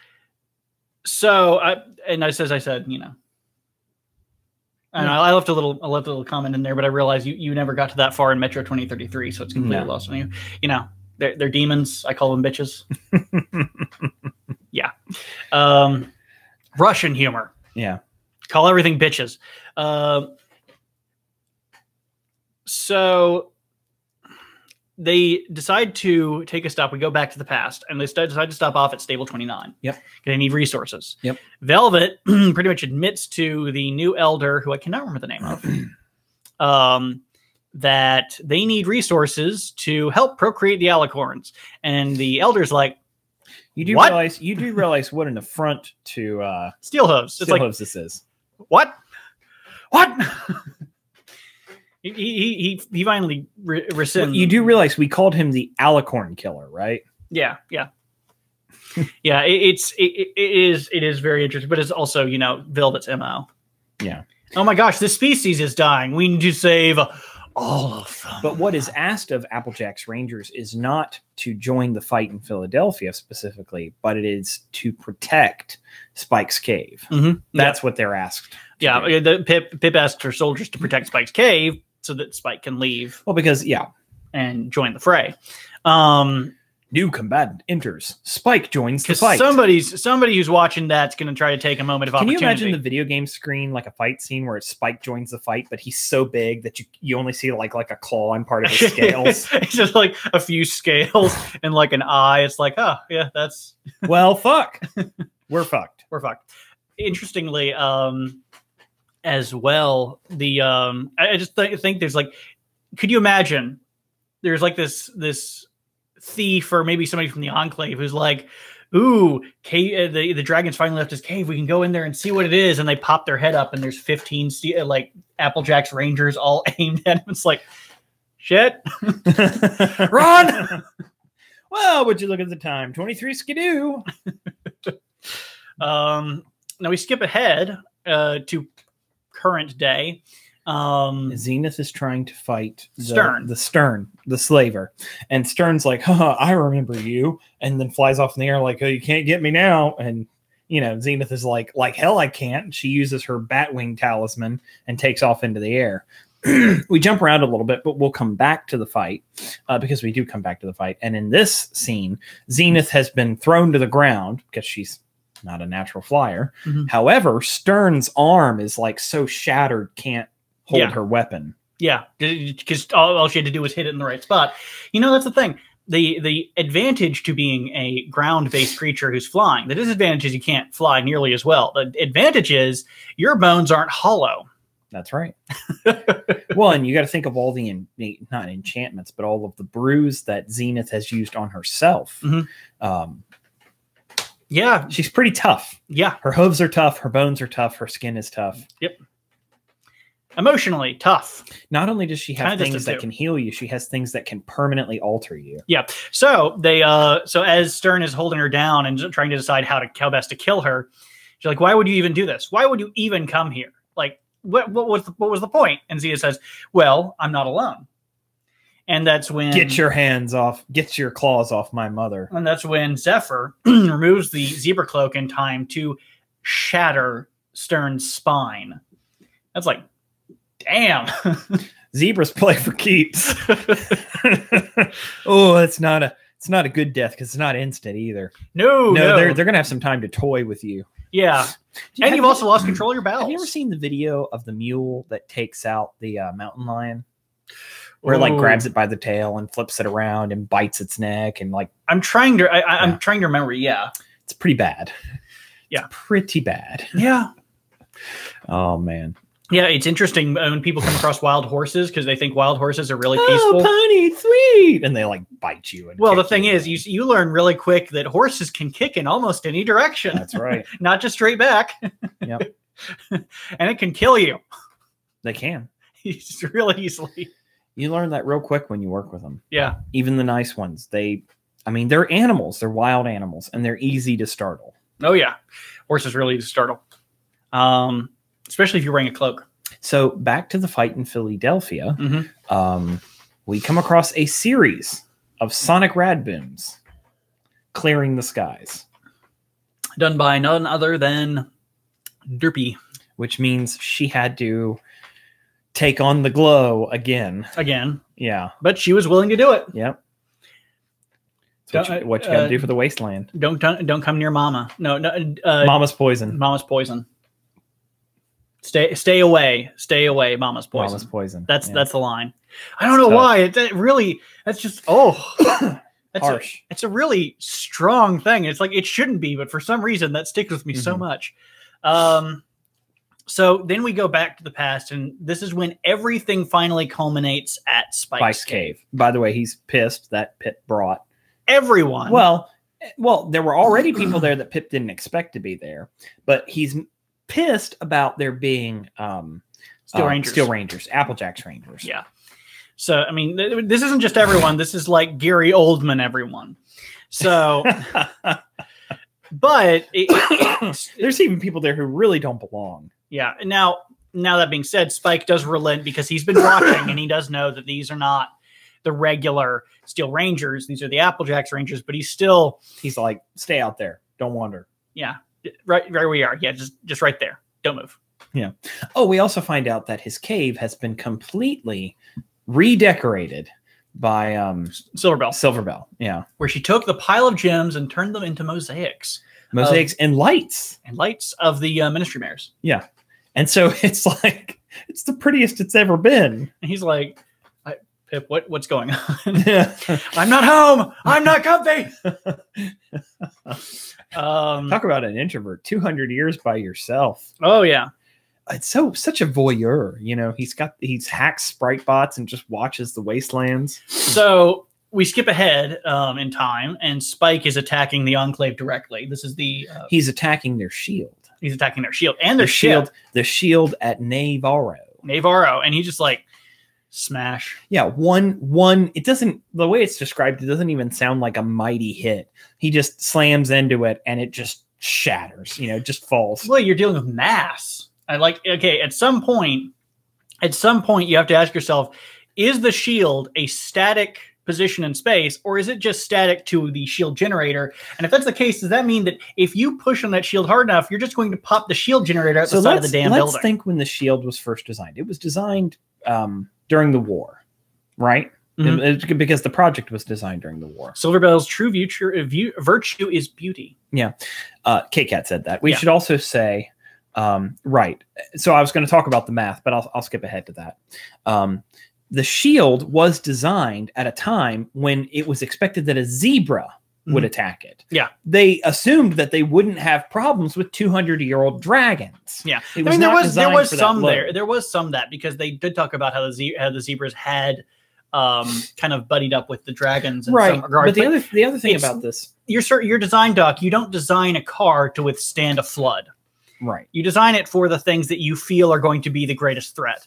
C: So, as I said, you know, and I left a little comment in there, but I realized you never got to that far in Metro 2033, so it's completely lost on you. You know, they're demons. I call them bitches. Yeah. Russian humor.
B: Yeah.
C: Call everything bitches. So they decide to take a stop. We go back to the past, and they decide to stop off at Stable 29.
B: Yep.
C: They need resources.
B: Yep.
C: Velvet pretty much admits to the new elder, who I cannot remember the name of, that they need resources to help procreate the alicorns. And the elder's like,
B: you do realize what an affront to
C: Steel Hooves.
B: Steel Hooves this is.
C: What? He finally rescinds.
B: Well, you do realize we called him the Alicorn Killer, right?
C: Yeah. Yeah. It is very interesting, but it's also, you know, Velvet's MO.
B: Yeah.
C: Oh my gosh, this species is dying. We need to save all of them.
B: But what is asked of Applejack's Rangers is not to join the fight in Philadelphia specifically, but it is to protect Spike's Cave.
C: Mm-hmm.
B: That's what they're asked.
C: Yeah, Pip asked her soldiers to protect Spike's Cave so that Spike can leave.
B: Well, because,
C: and join the fray.
B: New combatant enters. Spike joins the fight.
C: Somebody who's watching that's going to try to take a moment of opportunity.
B: Can you imagine the video game screen, like a fight scene where Spike joins the fight, but he's so big that you only see like a claw and part of his scales?
C: It's just like a few scales and like an eye. It's like, oh, yeah, that's...
B: Well, fuck. We're fucked.
C: We're fucked. Interestingly, as well, the I just think there's like... Could you imagine there's like this thief or maybe somebody from the Enclave who's like, ooh, the dragon's finally left his cave. We can go in there and see what it is. And they pop their head up and there's 15 like Applejack's Rangers all aimed at him. It's like, shit.
B: Run! Well, would you look at the time? 23 skidoo.
C: Now we skip ahead to current day.
B: Zenith is trying to fight
C: Stern,
B: the slaver, and Stern's like, I remember you, and then flies off in the air like, oh, you can't get me now. And you know, Zenith is like hell I can't. She uses her Batwing talisman and takes off into the air. We jump around a little bit, but we'll come back to the fight because we do come back to the fight. And in this scene, Zenith has been thrown to the ground because she's not a natural flyer. Mm-hmm. However, Stern's arm is like so shattered, can't hold her weapon. Yeah,
C: because all she had to do was hit it in the right spot. You know, that's the thing. The advantage to being a ground-based creature who's flying, the disadvantage is you can't fly nearly as well. The advantage is your bones aren't hollow.
B: That's right. Well, and you got to think of all the, not enchantments, but all of the brews that Zenith has used on herself.
C: Mm-hmm. Yeah.
B: She's pretty tough.
C: Yeah.
B: Her hooves are tough. Her bones are tough. Her skin is tough.
C: Yep. Emotionally tough.
B: Not only does she have things that can heal you, she has things that can permanently alter you.
C: Yeah. So they so as Stern is holding her down and trying to decide how best to kill her, she's like, "Why would you even do this? Why would you even come here? Like, what was the point?" And Zia says, "Well, I'm not alone." And that's when
B: get your claws off my mother.
C: And that's when Zephyr removes the zebra cloak in time to shatter Stern's spine. That's like, damn.
B: Zebras play for keeps. Oh, it's not a good death because it's not instant either.
C: No.
B: They're gonna have some time to toy with you.
C: Yeah. And you've also lost control of your bowels.
B: Have you ever seen the video of the mule that takes out the mountain lion? Where it like grabs it by the tail and flips it around and bites its neck and like
C: I'm trying to remember. Yeah,
B: it's pretty bad.
C: Yeah,
B: it's pretty bad.
C: Yeah.
B: Oh man.
C: Yeah, it's interesting when people come across wild horses because they think wild horses are really peaceful.
B: Pony, sweet, and they like bite you. And
C: well, the thing is, you learn really quick that horses can kick in almost any direction.
B: That's right.
C: Not just straight back.
B: Yep.
C: And it can kill you.
B: They can.
C: Just really easily.
B: You learn that real quick when you work with them.
C: Yeah.
B: Even the nice ones. They're animals. They're wild animals, and they're easy to startle.
C: Oh, yeah. Horses really easy to startle. Especially if you're wearing a cloak.
B: So back to the fight in Philadelphia, we come across a series of sonic rad booms clearing the skies.
C: Done by none other than Derpy.
B: Which means she had to take on the glow again. Yeah.
C: But she was willing to do it.
B: Yep. What you got to do for the wasteland.
C: Don't come near Mama. No.
B: Mama's poison.
C: Mama's poison. Stay away. Stay away. Mama's poison.
B: Mama's poison.
C: That's the line. I don't know why. That's just
B: harsh.
C: It's a really strong thing. It's like it shouldn't be, but for some reason that sticks with me so much. So then we go back to the past, and this is when everything finally culminates at Spike's Cave.
B: By the way, he's pissed that Pip brought
C: everyone.
B: Well, there were already people there that Pip didn't expect to be there, but he's pissed about there being
C: Steel
B: Rangers, Applejack's Rangers.
C: Yeah. So, I mean, this isn't just everyone. This is like Gary Oldman, everyone. So, but
B: there's even people there who really don't belong.
C: Yeah. Now that being said, Spike does relent because he's been watching and he does know that these are not the regular Steel Rangers. These are the Applejack's Rangers, but he's
B: like, stay out there. Don't wander.
C: Yeah. Right where we are. Yeah. Just right there. Don't move.
B: Yeah. Oh, we also find out that his cave has been completely redecorated by Silverbell. Yeah.
C: Where she took the pile of gems and turned them into mosaics
B: and lights
C: of the Ministry Mares.
B: Yeah. And so it's like, it's the prettiest it's ever been.
C: And he's like, Pip, what's going on? Yeah. I'm not home. I'm not comfy.
B: Talk about an introvert. 200 years by yourself.
C: Oh yeah.
B: It's such a voyeur. You know, he's hacks sprite bots and just watches the wastelands.
C: So we skip ahead in time, and Spike is attacking the Enclave directly. This is
B: he's attacking their shield.
C: He's attacking their shield and their shield.
B: The shield at Navarro,
C: and he just like smash.
B: Yeah, one. It doesn't. The way it's described, it doesn't even sound like a mighty hit. He just slams into it, and it just shatters. You know, just falls.
C: Well, you're dealing with mass. At some point, you have to ask yourself: is the shield a static position in space, or is it just static to the shield generator? And if that's the case, does that mean that if you push on that shield hard enough, you're just going to pop the shield generator out the side of the damn building?
B: Let's think when the shield was first designed. It was designed during the war, right? Mm-hmm. Because the project was designed during the war.
C: Silverbell's true virtue is beauty.
B: Yeah. kkat said that. We should also say, right. So I was going to talk about the math, but I'll skip ahead to that. The shield was designed at a time when it was expected that a zebra would attack it.
C: Yeah.
B: They assumed that they wouldn't have problems with 200-year-old dragons.
C: Yeah. There was some that because they did talk about how the zebras had kind of buddied up with the dragons in some regards.
B: But the other thing about this,
C: your design doc, you don't design a car to withstand a flood.
B: Right.
C: You design it for the things that you feel are going to be the greatest threat.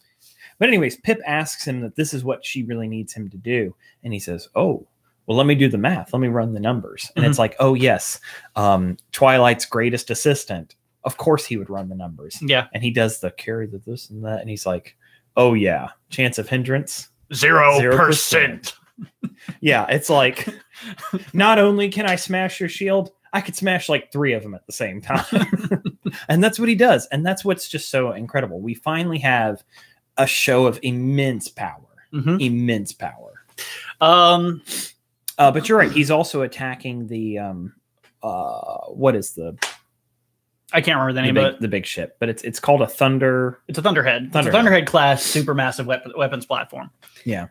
B: But anyways, Pip asks him that this is what she really needs him to do. And he says, oh, well, let me do the math. Let me run the numbers. And it's like, oh, yes, Twilight's greatest assistant. Of course he would run the numbers.
C: Yeah.
B: And he does the carry the this and that. And he's like, oh, yeah, chance of hindrance?
C: 0%.
B: Yeah, it's like, not only can I smash your shield, I could smash like 3 of them at the same time. And that's what he does. And that's what's just so incredible. We finally have a show of immense power. Immense power. But you're right. He's also attacking the what is the?
C: I can't remember the name of it.
B: The big ship, but it's called a Thunder.
C: It's a Thunderhead. It's a Thunderhead class supermassive weapons platform.
B: Yeah.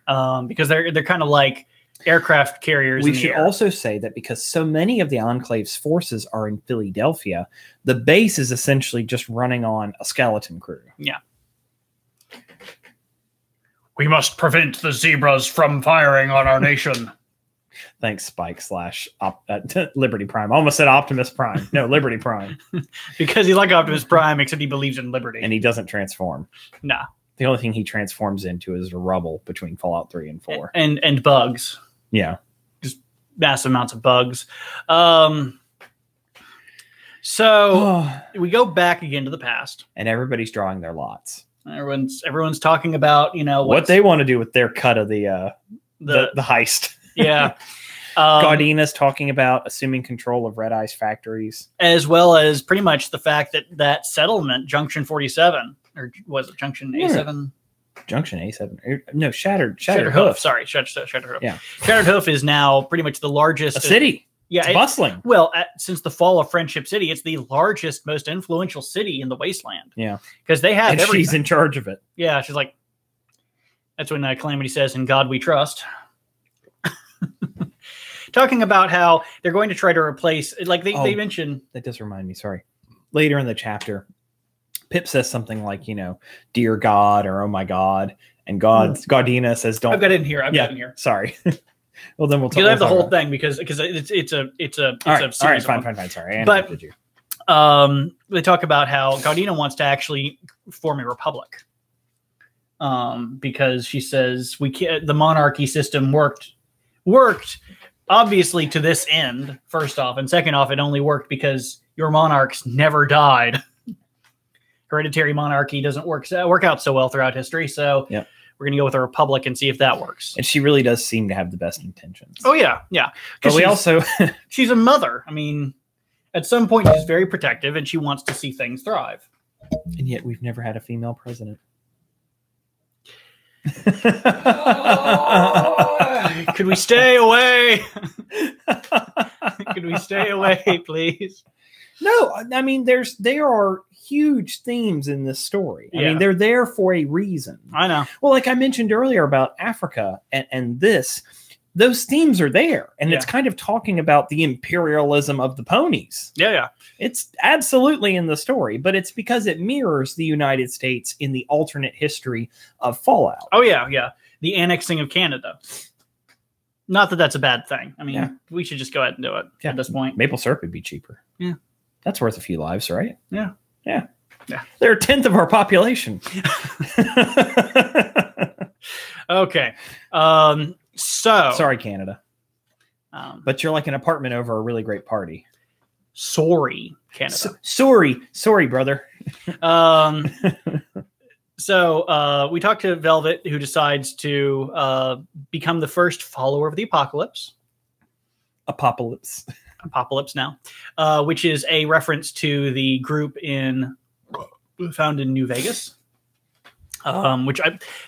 C: Because they're kind of like aircraft carriers.
B: We should also say that because so many of the Enclave's forces are in Philadelphia, the base is essentially just running on a skeleton crew.
C: Yeah. We must prevent the zebras from firing on our nation.
B: Thanks, Spike / Liberty Prime. I almost said Optimus Prime. No, Liberty Prime.
C: Because he's like Optimus Prime, except he believes in liberty.
B: And he doesn't transform.
C: Nah.
B: The only thing he transforms into is rubble between Fallout 3 and 4.
C: And bugs.
B: Yeah.
C: Just massive amounts of bugs. So we go back again to the past.
B: And everybody's drawing their lots.
C: Everyone's talking about,
B: what they want to do with their cut of the heist.
C: Yeah.
B: Gaudina's talking about assuming control of Red Eye's factories.
C: As well as pretty much the fact that settlement, Junction 47, or was it Junction A7?
B: Junction A7. No, Shattered
C: Hoof. Sorry, Shattered Hoof.
B: Yeah.
C: Shattered Hoof is now pretty much the largest
B: city.
C: Yeah,
B: it's bustling.
C: Well, since the fall of Friendship City, it's the largest, most influential city in the Wasteland.
B: Yeah.
C: Because they have everything.
B: She's in charge of it.
C: Yeah, she's like, that's when Calamity says, "In God we trust." Talking about how they're going to try to replace, like they mentioned.
B: That does remind me, sorry. Later in the chapter, Pip says something like, "Dear God," or "Oh my God," and Gaudina says, "Don't."
C: I've got it in here. I've got it in here.
B: Sorry. Well, then we'll talk.
C: Because I have the whole thing because it's a series.
B: All right, fine. Sorry,
C: but they talk about how Gaudina wants to actually form a republic. Because she says the monarchy system worked obviously to this end, first off, and second off, it only worked because your monarchs never died. Hereditary monarchy doesn't work out so well throughout history, so we're gonna go with a republic and see if that works.
B: And she really does seem to have the best intentions.
C: Oh yeah.
B: But
C: she's a mother. I mean, at some point she's very protective and she wants to see things thrive.
B: And yet we've never had a female president.
C: Could we stay away? Could we stay away, please?
B: No, I mean, there are huge themes in this story. I mean, they're there for a reason.
C: I know.
B: Well, like I mentioned earlier about Africa and those themes are there. And it's kind of talking about the imperialism of the ponies.
C: Yeah.
B: It's absolutely in the story, but it's because it mirrors the United States in the alternate history of Fallout.
C: Oh, yeah. The annexing of Canada. Not that that's a bad thing. I mean, we should just go ahead and do it at this point.
B: Maple syrup would be cheaper.
C: Yeah.
B: That's worth a few lives, right?
C: Yeah.
B: They're a tenth of our population.
C: Okay. So
B: sorry, Canada. But you're like an apartment over a really great party.
C: Sorry, Canada.
B: Sorry, brother.
C: So we talked to Velvet, who decides to become the first follower of the Apocalypse. Apocalypse now, which is a reference to the group found in New Vegas, which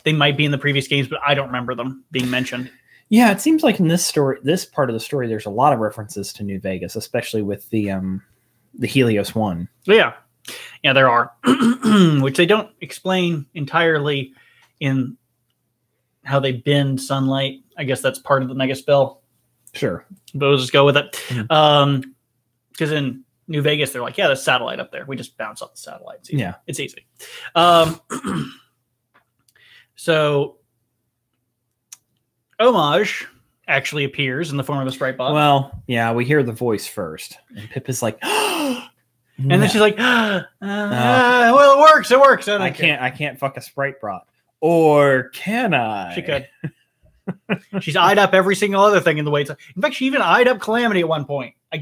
C: they might be in the previous games, but I don't remember them being mentioned.
B: Yeah, it seems like in this part of the story, there's a lot of references to New Vegas, especially with the Helios 1.
C: Yeah, there are, which they don't explain entirely in how they bend sunlight. I guess that's part of the mega spell.
B: Sure.
C: But we'll just go with it. Because in New Vegas, they're like, there's satellite up there. We just bounce off the satellite. It's easy.
B: Yeah.
C: It's easy. So Homage actually appears in the form of a sprite bot.
B: Well, yeah, we hear the voice first. And Pip is like,
C: and then she's like, well, it works.
B: I can't fuck a sprite bot. Or can I?
C: She could. She's eyed up every single other thing in the way. In fact, she even eyed up Calamity at one point. I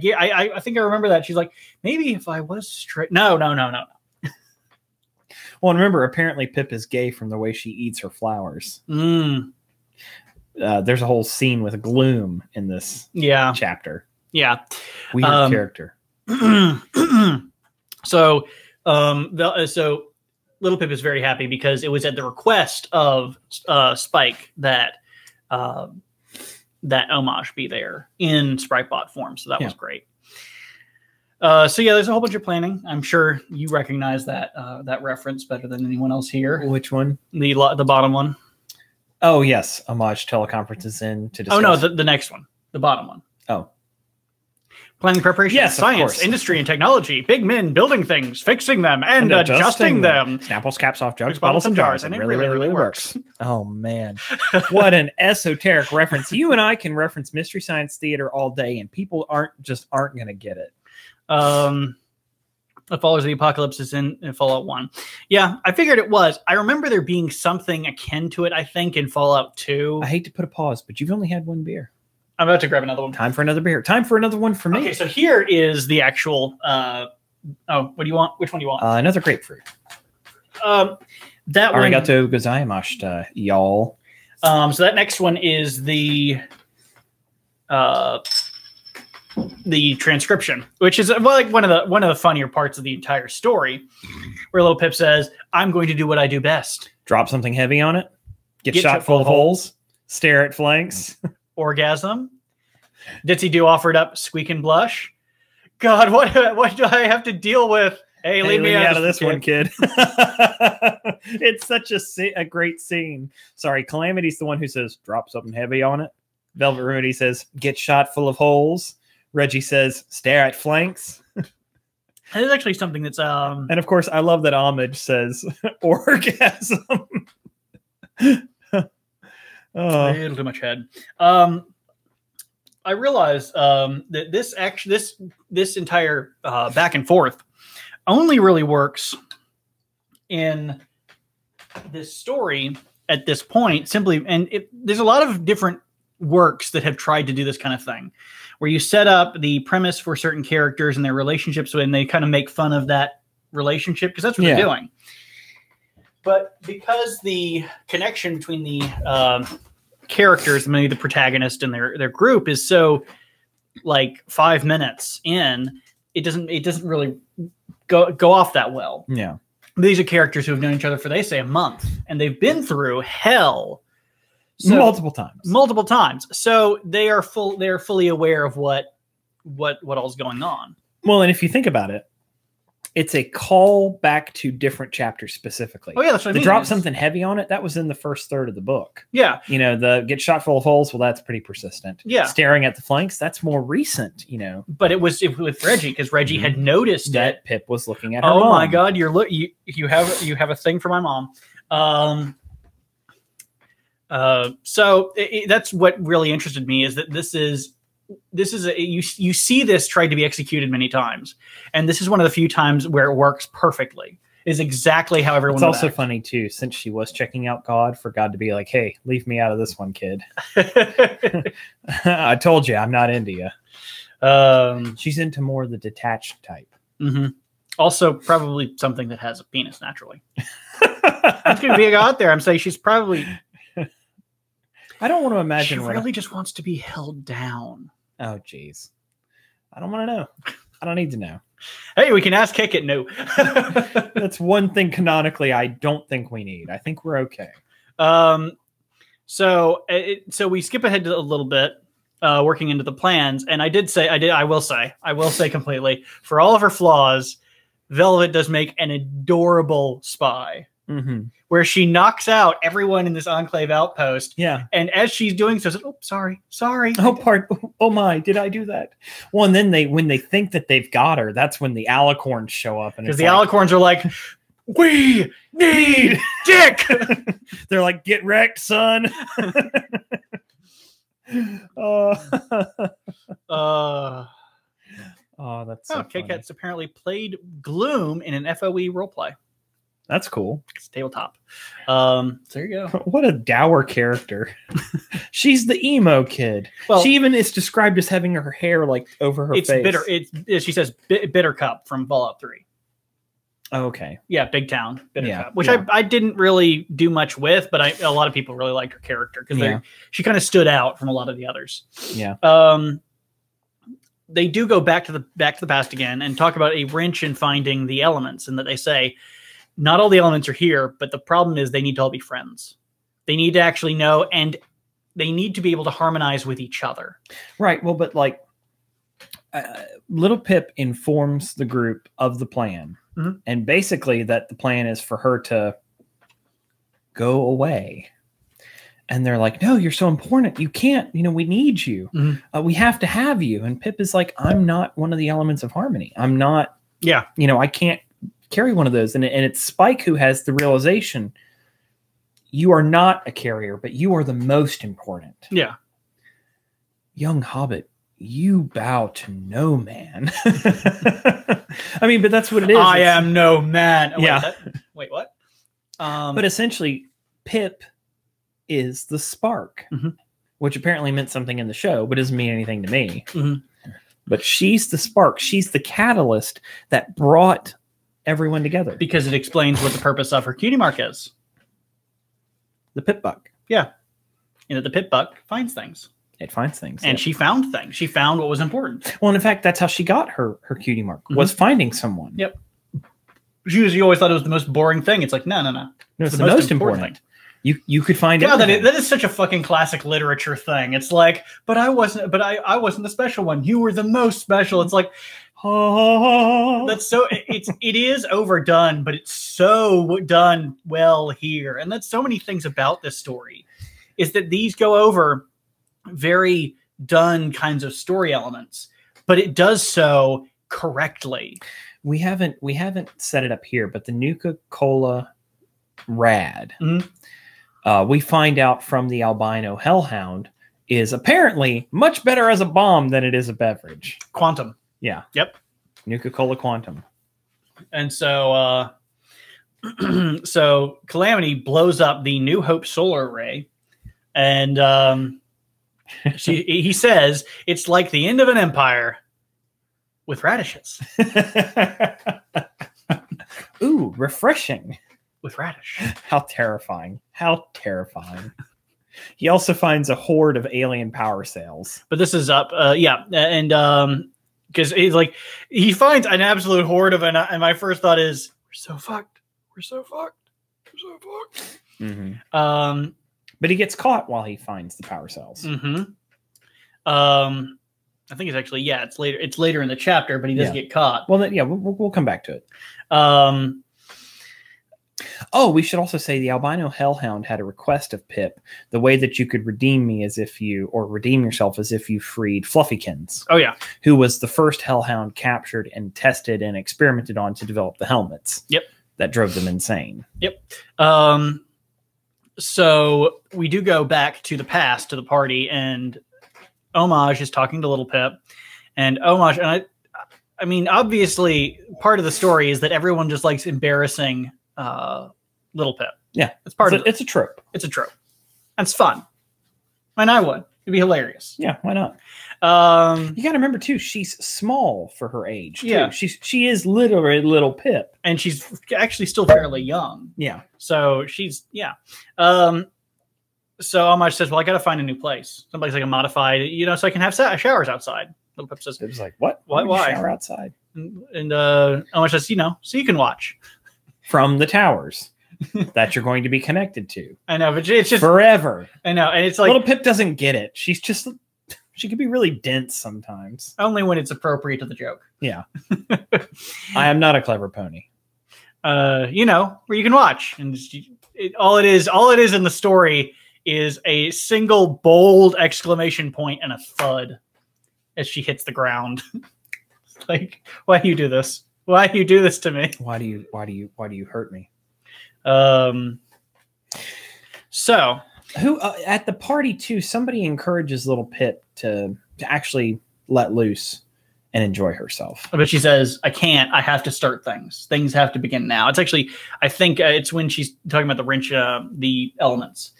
C: think I remember that. She's like, maybe if I was straight. No.
B: Well, and remember, apparently Pip is gay from the way she eats her flowers. There's a whole scene with gloom in this chapter.
C: Yeah.
B: Weird character.
C: So Little Pip is very happy because it was at the request of Spike that Homage be there in sprite bot form. So that was great. There's a whole bunch of planning. I'm sure you recognize that reference better than anyone else here.
B: Which one?
C: The bottom one.
B: Oh yes, Homage teleconferences in to discuss.
C: Oh no, the next one, the bottom one.
B: Oh,
C: Planning, preparation, science, industry, and technology. Big men building things, fixing them, and adjusting them.
B: Snapples, caps off jugs, bottles, and jars. And it really works. Oh, man. What an esoteric reference. You and I can reference Mystery Science Theater all day, and people aren't going to get it.
C: The Followers of the Apocalypse is in Fallout 1. Yeah, I figured it was. I remember there being something akin to it, I think, in Fallout 2.
B: I hate to put a pause, but you've only had one beer.
C: I'm about to grab another one.
B: Time for another beer. Time for another one for me.
C: Okay, so here is the actual... what do you want? Which one do you want?
B: Another grapefruit.
C: That
B: Arigato gozaimashita, y'all.
C: So that next one is the transcription, which is like one of the funnier parts of the entire story, where Little Pip says, "I'm going to do what I do best:
B: drop something heavy on it, get shot full of holes, stare at flanks,
C: orgasm, Ditzy do offered up, squeak and blush. God, what do I have to deal with? Hey, leave me out of this one, kid."
B: It's such a great scene. Sorry, Calamity's the one who says, "Drop something heavy on it." Velvet Remedy says, "Get shot full of holes." Reggie says, "Stare at flanks."
C: That is actually something that's
B: and of course I love that Homage says orgasm.
C: A little too much head. I realized that this entire back and forth only really works in this story at this point, simply, and there's a lot of different works that have tried to do this kind of thing, where you set up the premise for certain characters and their relationships, and they kind of make fun of that relationship, because that's what they're doing. But because the connection between the characters, maybe the protagonist and their group, is so like 5 minutes in, it doesn't really go off that well.
B: Yeah.
C: These are characters who have known each other for, they say, a month, and they've been through hell. So, multiple times. So they are fully aware of what all's going on.
B: Well, and if you think about it, it's a call back to different chapters specifically.
C: Oh yeah, that's what I mean.
B: Drop something heavy on it. That was in the first third of the book.
C: Yeah.
B: You know, the get shot full of holes. Well, that's pretty persistent.
C: Yeah.
B: Staring at the flanks. That's more recent. You know.
C: But it was with Reggie, because Reggie had noticed
B: that Pip was looking at her.
C: Oh
B: mom.
C: My God! You have a thing for my mom. So that's what really interested me, is that this is you see this tried to be executed many times, and this is one of the few times where it works perfectly. Is exactly how everyone.
B: It's also funny too, since she was checking out God, for God to be like, "Hey, leave me out of this one, kid." I told you, I'm not into you. She's into more the detached type.
C: Mm-hmm. Also, probably something that has a penis naturally. That's going to be out there. I'm saying she's probably.
B: I don't want to imagine.
C: She really just wants to be held down.
B: Oh, geez. I don't want to know. I don't need to know.
C: Hey, we can ask kkat. No.
B: That's one thing canonically I don't think we need. I think we're okay.
C: So we skip ahead a little bit, working into the plans. And I will say completely, for all of her flaws, Velvet does make an adorable spy.
B: Mm-hmm.
C: Where she knocks out everyone in this Enclave outpost.
B: Yeah.
C: And as she's doing so, says, "Oh, sorry.
B: Oh my, did I do that?" Well, and then when they think that they've got her, that's when the alicorns show up.
C: Because the alicorns are like, "We need Dick."
B: They're like, "Get wrecked, son." Oh, that's so funny.
C: kkat's apparently played Gloom in an FOE roleplay.
B: That's cool.
C: It's tabletop. So there you go.
B: What a dour character. She's the emo kid. Well, she even is described as having her hair like over her face.
C: It's bitter. She says bitter cup from Fallout 3.
B: Oh, okay.
C: Yeah, Big Town bitter cup, which I didn't really do much with, but a lot of people really liked her character because she kind of stood out from a lot of the others.
B: Yeah.
C: They do go back to the past again and talk about a wrench in finding the elements, and that they say, not all the elements are here, but the problem is they need to all be friends. They need to actually know, and they need to be able to harmonize with each other.
B: Right. Well, but like Little Pip informs the group of the plan.
C: Mm-hmm.
B: And basically that the plan is for her to go away.
A: And they're like, no, you're so important. You can't, we need you. We have to have you. And Pip is like, I'm not one of the elements of harmony. I'm not, I can't carry one of those. And it's Spike who has the realization, you are not a carrier, but you are the most important.
C: Yeah.
A: Young Hobbit, you bow to no man. I mean, but that's what it is.
C: I am no man. Oh,
A: yeah.
C: Wait, what?
A: But essentially, Pip is the spark, which apparently meant something in the show, but doesn't mean anything to me. But she's the spark. She's the catalyst that brought everyone together.
C: Because it explains what the purpose of her cutie mark is.
A: The Pip buck.
C: Yeah. The Pip buck finds things.
A: It finds things.
C: And she found things. She found what was important.
A: Well, and in fact, that's how she got her cutie mark, was finding someone.
C: Yep. She always thought it was the most boring thing. It's like, no.
A: It's the most important thing. You could find out
C: that is such a fucking classic literature thing. It's like, but I wasn't the special one. You were the most special. It's like, that's so it is overdone, but it's so done well here. And that's so many things about this story, is that these go over very done kinds of story elements, but it does so correctly.
A: We haven't set it up here, but the Nuka-Cola Rad, we find out from the albino hellhound, is apparently much better as a bomb than it is a beverage.
C: Quantum.
A: Yeah.
C: Yep.
A: Nuka-Cola Quantum. And
C: so so Calamity blows up the New Hope solar array, and he says it's like the end of an empire with radishes.
A: Ooh, refreshing.
C: With radish.
A: How terrifying. How terrifying. He also finds a horde of alien power cells.
C: But this is up. And because he's like, he finds an absolute horde of and my first thought is, we're so fucked. We're so fucked. We're so fucked.
A: But he gets caught while he finds the power cells.
C: I think it's actually, it's later. It's later in the chapter, but he does get caught.
A: Well, then, we'll come back to it. We should also say the albino hellhound had a request of Pip. The way that you could redeem yourself as if you freed Fluffykins.
C: Oh, yeah.
A: Who was the first hellhound captured and tested and experimented on to develop the helmets.
C: Yep.
A: That drove them insane.
C: Yep. So we do go back to the past, to the party, and Homage is talking to little Pip, and Homage, and I mean, obviously, part of the story is that everyone just likes embarrassing little Pip.
A: Yeah,
C: it's part of it.
A: It's a trope.
C: It's a trope. And it's fun. And I would. It'd be hilarious.
A: Yeah, why not? You got to remember too, she's small for her age. Too.
C: Yeah,
A: she is literally little Pip,
C: and she's actually still fairly young.
A: Yeah,
C: so she's So Homage says, well, I got to find a new place. Someplace I can modify, so I can have showers outside. Little Pip says,
A: it was like, what?
C: Why?
A: Shower outside?
C: And Homage says, so you can watch.
A: From the towers that you're going to be connected to.
C: I know, but it's just
A: forever.
C: I know. And it's like,
A: little Pip doesn't get it. She can be really dense sometimes.
C: Only when it's appropriate to the joke.
A: Yeah. I am not a clever pony.
C: Where you can watch. And all it is in the story is a single bold exclamation point and a thud as she hits the ground. Like, why do you do this? Why do you do this to me?
A: Why do you hurt me?
C: So
A: who at the party too, somebody encourages little Pip to actually let loose and enjoy herself.
C: But she says, I can't. I have to start things. Things have to begin now. It's actually, I think it's when she's talking about the wrench, the elements.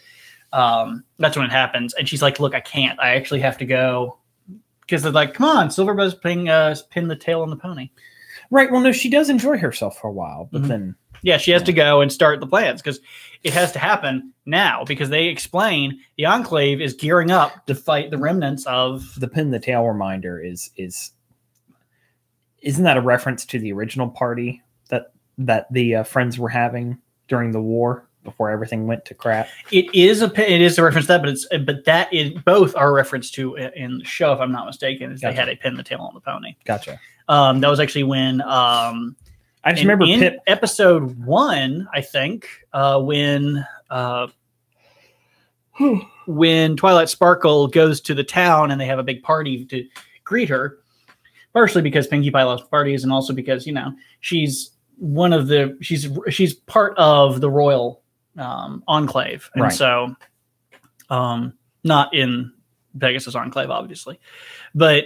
C: That's when it happens. And she's like, look, I can't. I actually have to go. Because they're like, come on, Silverbuzz pin the tail on the pony.
A: Right. Well, no, she does enjoy herself for a while, but then...
C: Yeah, she has to go and start the plans because it has to happen now because they explain the Enclave is gearing up to fight the remnants of...
A: The pin the tail reminder is isn't that a reference to the original party that the Friends were having during the war before everything went to crap?
C: It is a reference to that, but both are a reference to in the show, if I'm not mistaken, is They had a pin the tail on the pony.
A: Gotcha.
C: That was actually when
A: I just remember Pip
C: episode 1, I think, when when Twilight Sparkle goes to the town and they have a big party to greet her, partially because Pinkie Pie loves parties, and also because, you know, she's she's part of the royal enclave, and so not in Pegasus Enclave, obviously, but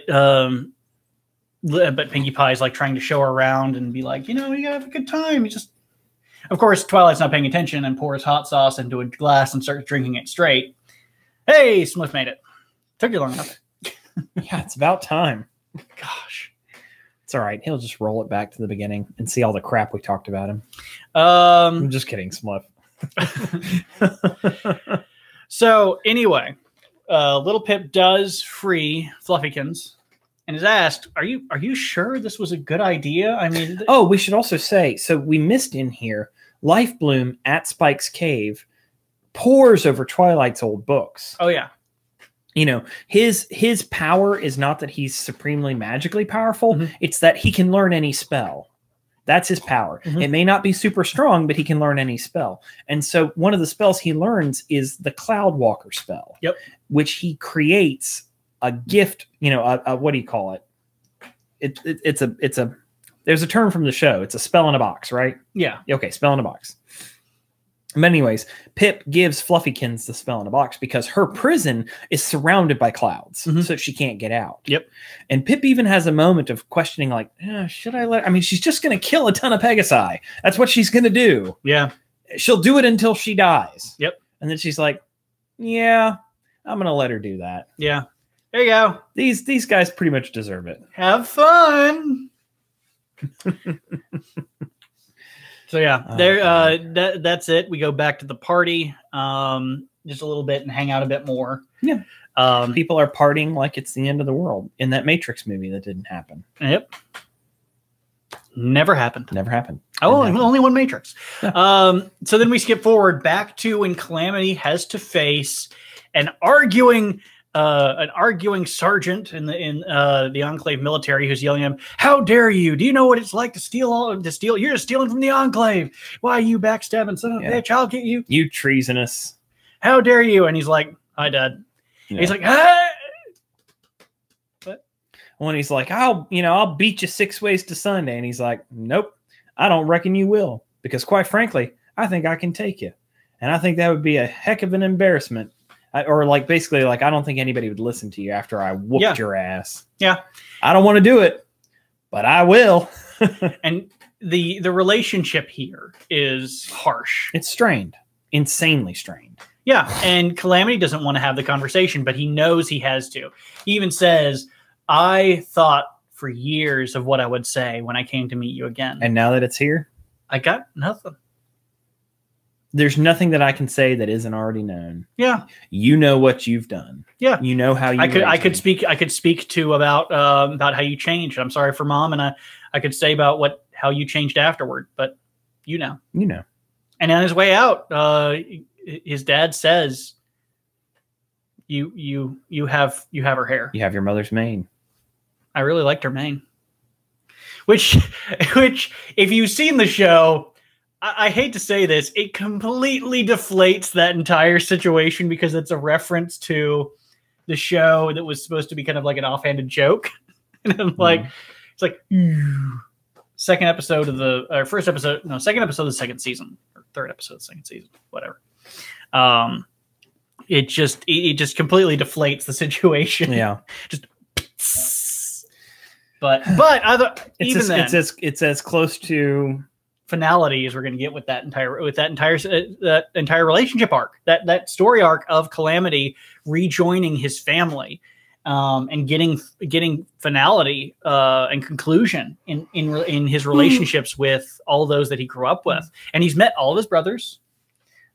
C: Pinkie Pie is like trying to show her around and be like, you know, you gotta have a good time. You just, of course, Twilight's not paying attention and pours hot sauce into a glass and starts drinking it straight. Hey, Smith made it. Took you long enough.
B: Yeah, it's about time.
C: Gosh.
B: It's all right. He'll just roll it back to the beginning and see all the crap we talked about him.
C: I'm
B: just kidding, Smith.
C: So anyway, Little Pip does free Fluffykins and is asked, "Are you sure this was a good idea?" I mean,
B: we should also say, so we missed in here, Life Bloom at Spike's cave pores over Twilight's old books.
C: Oh yeah.
B: You know, his power is not that he's supremely magically powerful. It's that he can learn any spell. That's his power. It may not be super strong, but he can learn any spell. And so one of the spells he learns is the Cloud Walker spell, which he creates a gift, you know, what do you call it? There's a term from the show. It's a spell in a box, right?
C: Yeah.
B: Okay. Spell in a box. But anyways, Pip gives Fluffykins the spell in a box because her prison is surrounded by clouds, so she can't get out. And Pip even has a moment of questioning, like, should I let? I mean, she's just going to kill a ton of Pegasi. That's what she's going to do.
C: Yeah,
B: she'll do it until she dies.
C: And
B: then she's like, yeah, I'm going to let her do that.
C: Yeah, there you go.
B: These guys pretty much deserve it.
C: Have fun. So yeah, that's it. We go back to the party just a little bit and hang out a bit more.
B: Yeah. People are partying like it's the end of the world in that Matrix movie that didn't happen.
C: Yep. Never happened.
B: Oh,
C: only one Matrix. Yeah. So then we skip forward back to when Calamity has to face an arguing sergeant in the Enclave military who's yelling at him, "How dare you? Do you know what it's like to steal? You're just stealing from the Enclave. Why are you backstabbing son of a bitch? I'll get you.
B: You treasonous.
C: How dare you?" And he's like, "Hi, Dad." Yeah. He's like, "Ah!" What?
B: When he's like, I'll beat you 6 ways to Sunday. And he's like, nope, I don't reckon you will. Because quite frankly, I think I can take you. And I think that would be a heck of an embarrassment. Or like basically like, I don't think anybody would listen to you after I whooped your ass.
C: Yeah.
B: I don't want to do it, but I will.
C: And the relationship here is harsh.
B: It's strained, insanely strained.
C: Yeah. And Calamity doesn't want to have the conversation, but he knows he has to. He even says, "I thought for years of what I would say when I came to meet you again.
B: And now that it's here,
C: I got nothing.
B: There's nothing that I can say that isn't already known."
C: Yeah.
B: You know what you've done.
C: Yeah.
B: You know how you
C: I could speak to about how you changed. I'm sorry for Mom, and I could say about how you changed afterward, but you know. And on his way out, his dad says, you have her hair.
B: You have your mother's mane.
C: I really liked her mane. Which if you've seen the show, I hate to say this, it completely deflates that entire situation because it's a reference to the show that was supposed to be kind of like an offhanded joke. And I'm like, it's like, second episode of the second season, or third episode of the second season, whatever. It just completely deflates the situation.
B: Yeah.
C: But
B: it's as close to
C: finality as we're going to get with that entire relationship arc, that story arc of Calamity rejoining his family, and getting finality and conclusion in his relationships with all those that he grew up with, and he's met all of his brothers,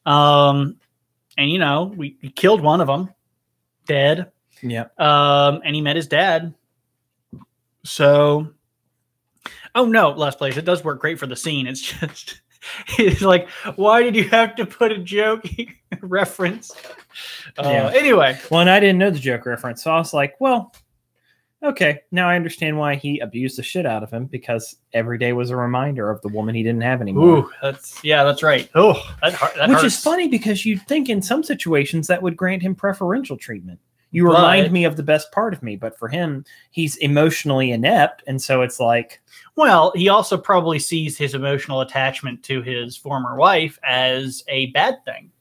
C: and we killed one of them, dead, and he met his dad. So. Oh no, Last Place. It does work great for the scene. It's like, why did you have to put a joke reference? Anyway.
B: Well, and I didn't know the joke reference, so I was like, well, Okay, now I understand why he abused the shit out of him, because every day was a reminder of the woman he didn't have anymore.
C: Ooh, that's right. Oh, that
B: Which
C: hurts.
B: is funny, because you'd think in some situations that would grant him preferential treatment. You remind me of the best part of me, but for him, he's emotionally inept, and so it's like...
C: Well, he also probably sees his emotional attachment to his former wife as a bad thing.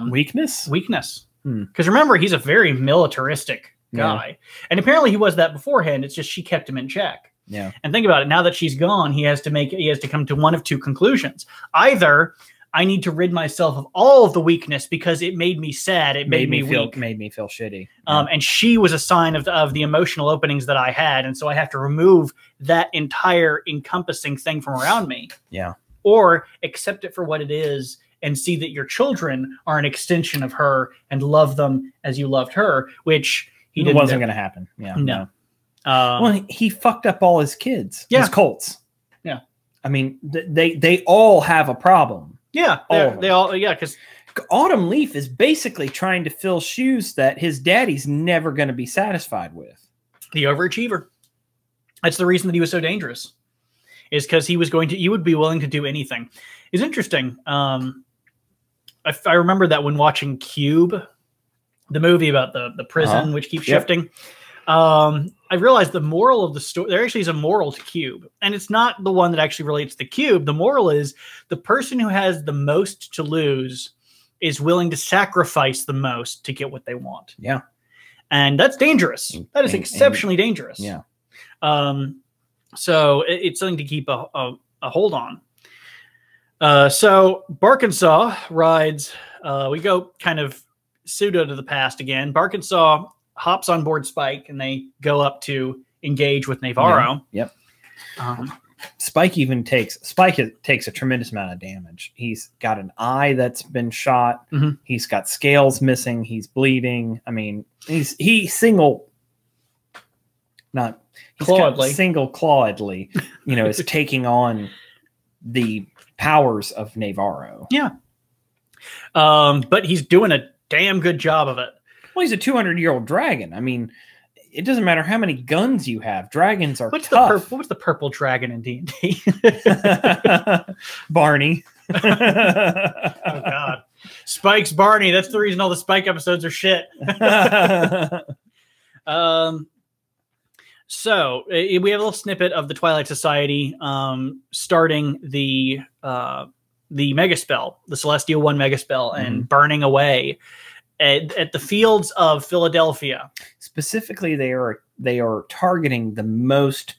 B: Weakness?
C: Weakness. Because remember, he's a very militaristic guy. Yeah. And apparently he was that beforehand. It's just she kept him in check.
B: Yeah.
C: And think about it. Now that she's gone, he has to come to one of two conclusions. Either I need to rid myself of all of the weakness because it made me sad. It made me weak.
B: Made me feel shitty.
C: And she was a sign of the emotional openings that I had. And so I have to remove that entire encompassing thing from around me.
B: Yeah.
C: Or accept it for what it is and see that your children are an extension of her and love them as you loved her, which he didn't.
B: It wasn't going to happen. Yeah.
C: No.
B: Well, he fucked up all his kids.
C: Yeah.
B: His colts.
C: Yeah.
B: I mean, they all have a problem.
C: Yeah. They all, yeah. Because
B: Autumn Leaf is basically trying to fill shoes that his daddy's never going to be satisfied with.
C: The overachiever. That's the reason that he was so dangerous, is because he would be willing to do anything. It's interesting. I remember that when watching Cube, the movie about the prison, which keeps shifting. I realized the moral of the story, there actually is a moral to Cube, and it's not the one that actually relates to Cube. The moral is the person who has the most to lose is willing to sacrifice the most to get what they want.
B: Yeah.
C: And that's dangerous. That is exceptionally dangerous.
B: Yeah.
C: So it's something to keep a hold on. So Barkensaw rides, we go kind of pseudo to the past again. Barkensaw hops on board Spike and they go up to engage with Navarro.
B: Yeah. Yep. Spike takes a tremendous amount of damage. He's got an eye that's been shot.
C: Mm-hmm.
B: He's got scales missing. He's bleeding. I mean, single clawedly, is taking on the powers of Navarro.
C: Yeah. But he's doing a damn good job of it.
B: Well, he's a 200-year-old dragon. I mean, it doesn't matter how many guns you have. Dragons are tough.
C: What's the purple dragon in D&D?
B: Barney.
C: Oh, God. Spike's Barney. That's the reason all the Spike episodes are shit. So we have a little snippet of the Twilight Society starting the megaspell, the Celestial One megaspell, and burning away at the fields of Philadelphia. Specifically,
B: they are targeting the most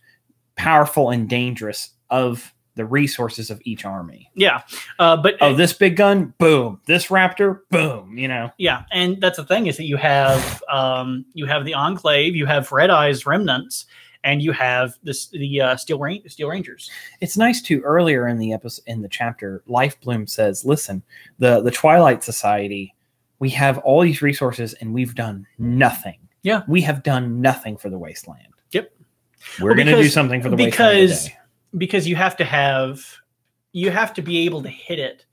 B: powerful and dangerous of the resources of each army.
C: Yeah,
B: this big gun, boom. This raptor, boom.
C: Yeah, and that's the thing, is that you have the Enclave, you have Red Eye's remnants, and you have the Steel Rangers.
B: It's nice too. Earlier in the episode, in the chapter, Lifebloom says, "Listen, the Twilight Society, we have all these resources, and we've done nothing.
C: Yeah,
B: we have done nothing for the Wasteland.
C: Yep,
B: we're going to do something for the Wasteland today."
C: Because you have to be able to hit it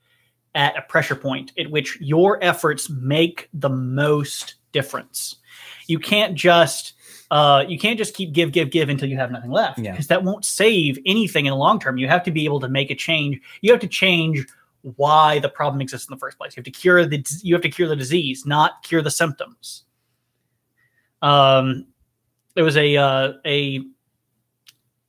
C: at a pressure point at which your efforts make the most difference. You can't just keep give until you have nothing left, because that won't save anything in the long term. You have to be able to make a change. You have to change why the problem exists in the first place. You have to cure the disease, not cure the symptoms. There was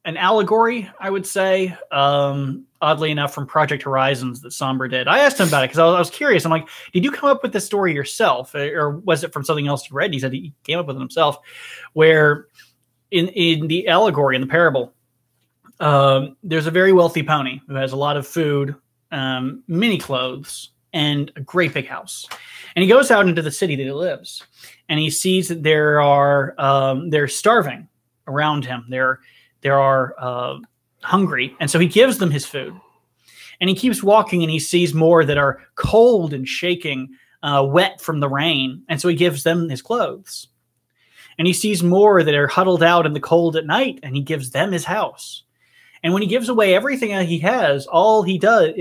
C: an allegory, I would say, oddly enough, from Project Horizons that Somber did. I asked him about it because I was curious. I'm like, did you come up with this story yourself, or was it from something else you read? And he said he came up with it himself, where in the allegory, in the parable, there's a very wealthy pony who has a lot of food, many clothes, and a great big house. And he goes out into the city that he lives, and he sees that they're starving around him. They are hungry, and so he gives them his food. And he keeps walking, and he sees more that are cold and shaking, wet from the rain, and so he gives them his clothes. And he sees more that are huddled out in the cold at night, and he gives them his house. And when he gives away everything that he has, what he does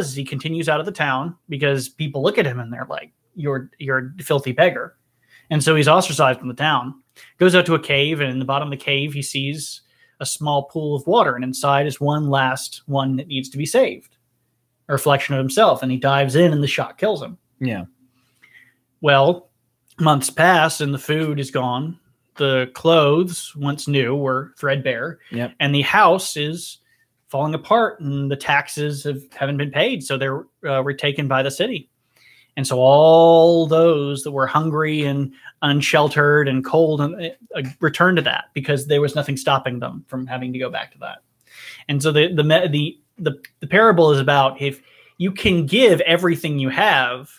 C: is he continues out of the town, because people look at him and they're like, you're a filthy beggar. And so he's ostracized from the town. Goes out to a cave, and in the bottom of the cave, he sees a small pool of water, and inside is one last one that needs to be saved. A reflection of himself, and he dives in, and the shock kills him.
B: Yeah.
C: Well, months pass, and the food is gone. The clothes, once new, were threadbare.
B: Yep.
C: And the house is falling apart, and the taxes haven't been paid, so they're retaken by the city. And so all those that were hungry and unsheltered and cold returned to that, because there was nothing stopping them from having to go back to that. And so the parable is about, if you can give everything you have,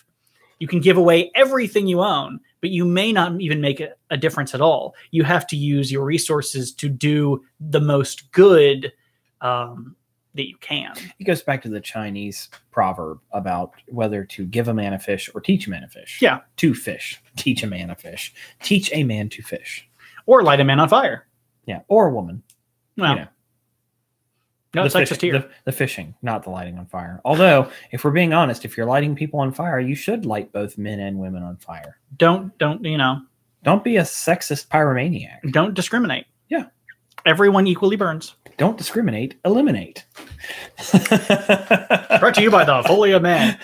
C: you can give away everything you own, but you may not even make a difference at all. You have to use your resources to do the most good that you can.
B: It goes back to the Chinese proverb about whether to give a man a fish or teach a man a fish.
C: Yeah.
B: To fish. Teach a man a fish. Teach a man to fish.
C: Or light a man on fire.
B: Yeah. Or a woman.
C: Well,
B: you know.
C: No, it's just here.
B: The fishing, not the lighting on fire. Although, if we're being honest, if you're lighting people on fire, you should light both men and women on fire.
C: Don't be
B: a sexist pyromaniac.
C: Don't discriminate.
B: Yeah.
C: Everyone equally burns.
B: Don't discriminate, eliminate.
C: Brought to you by the Foally of Man.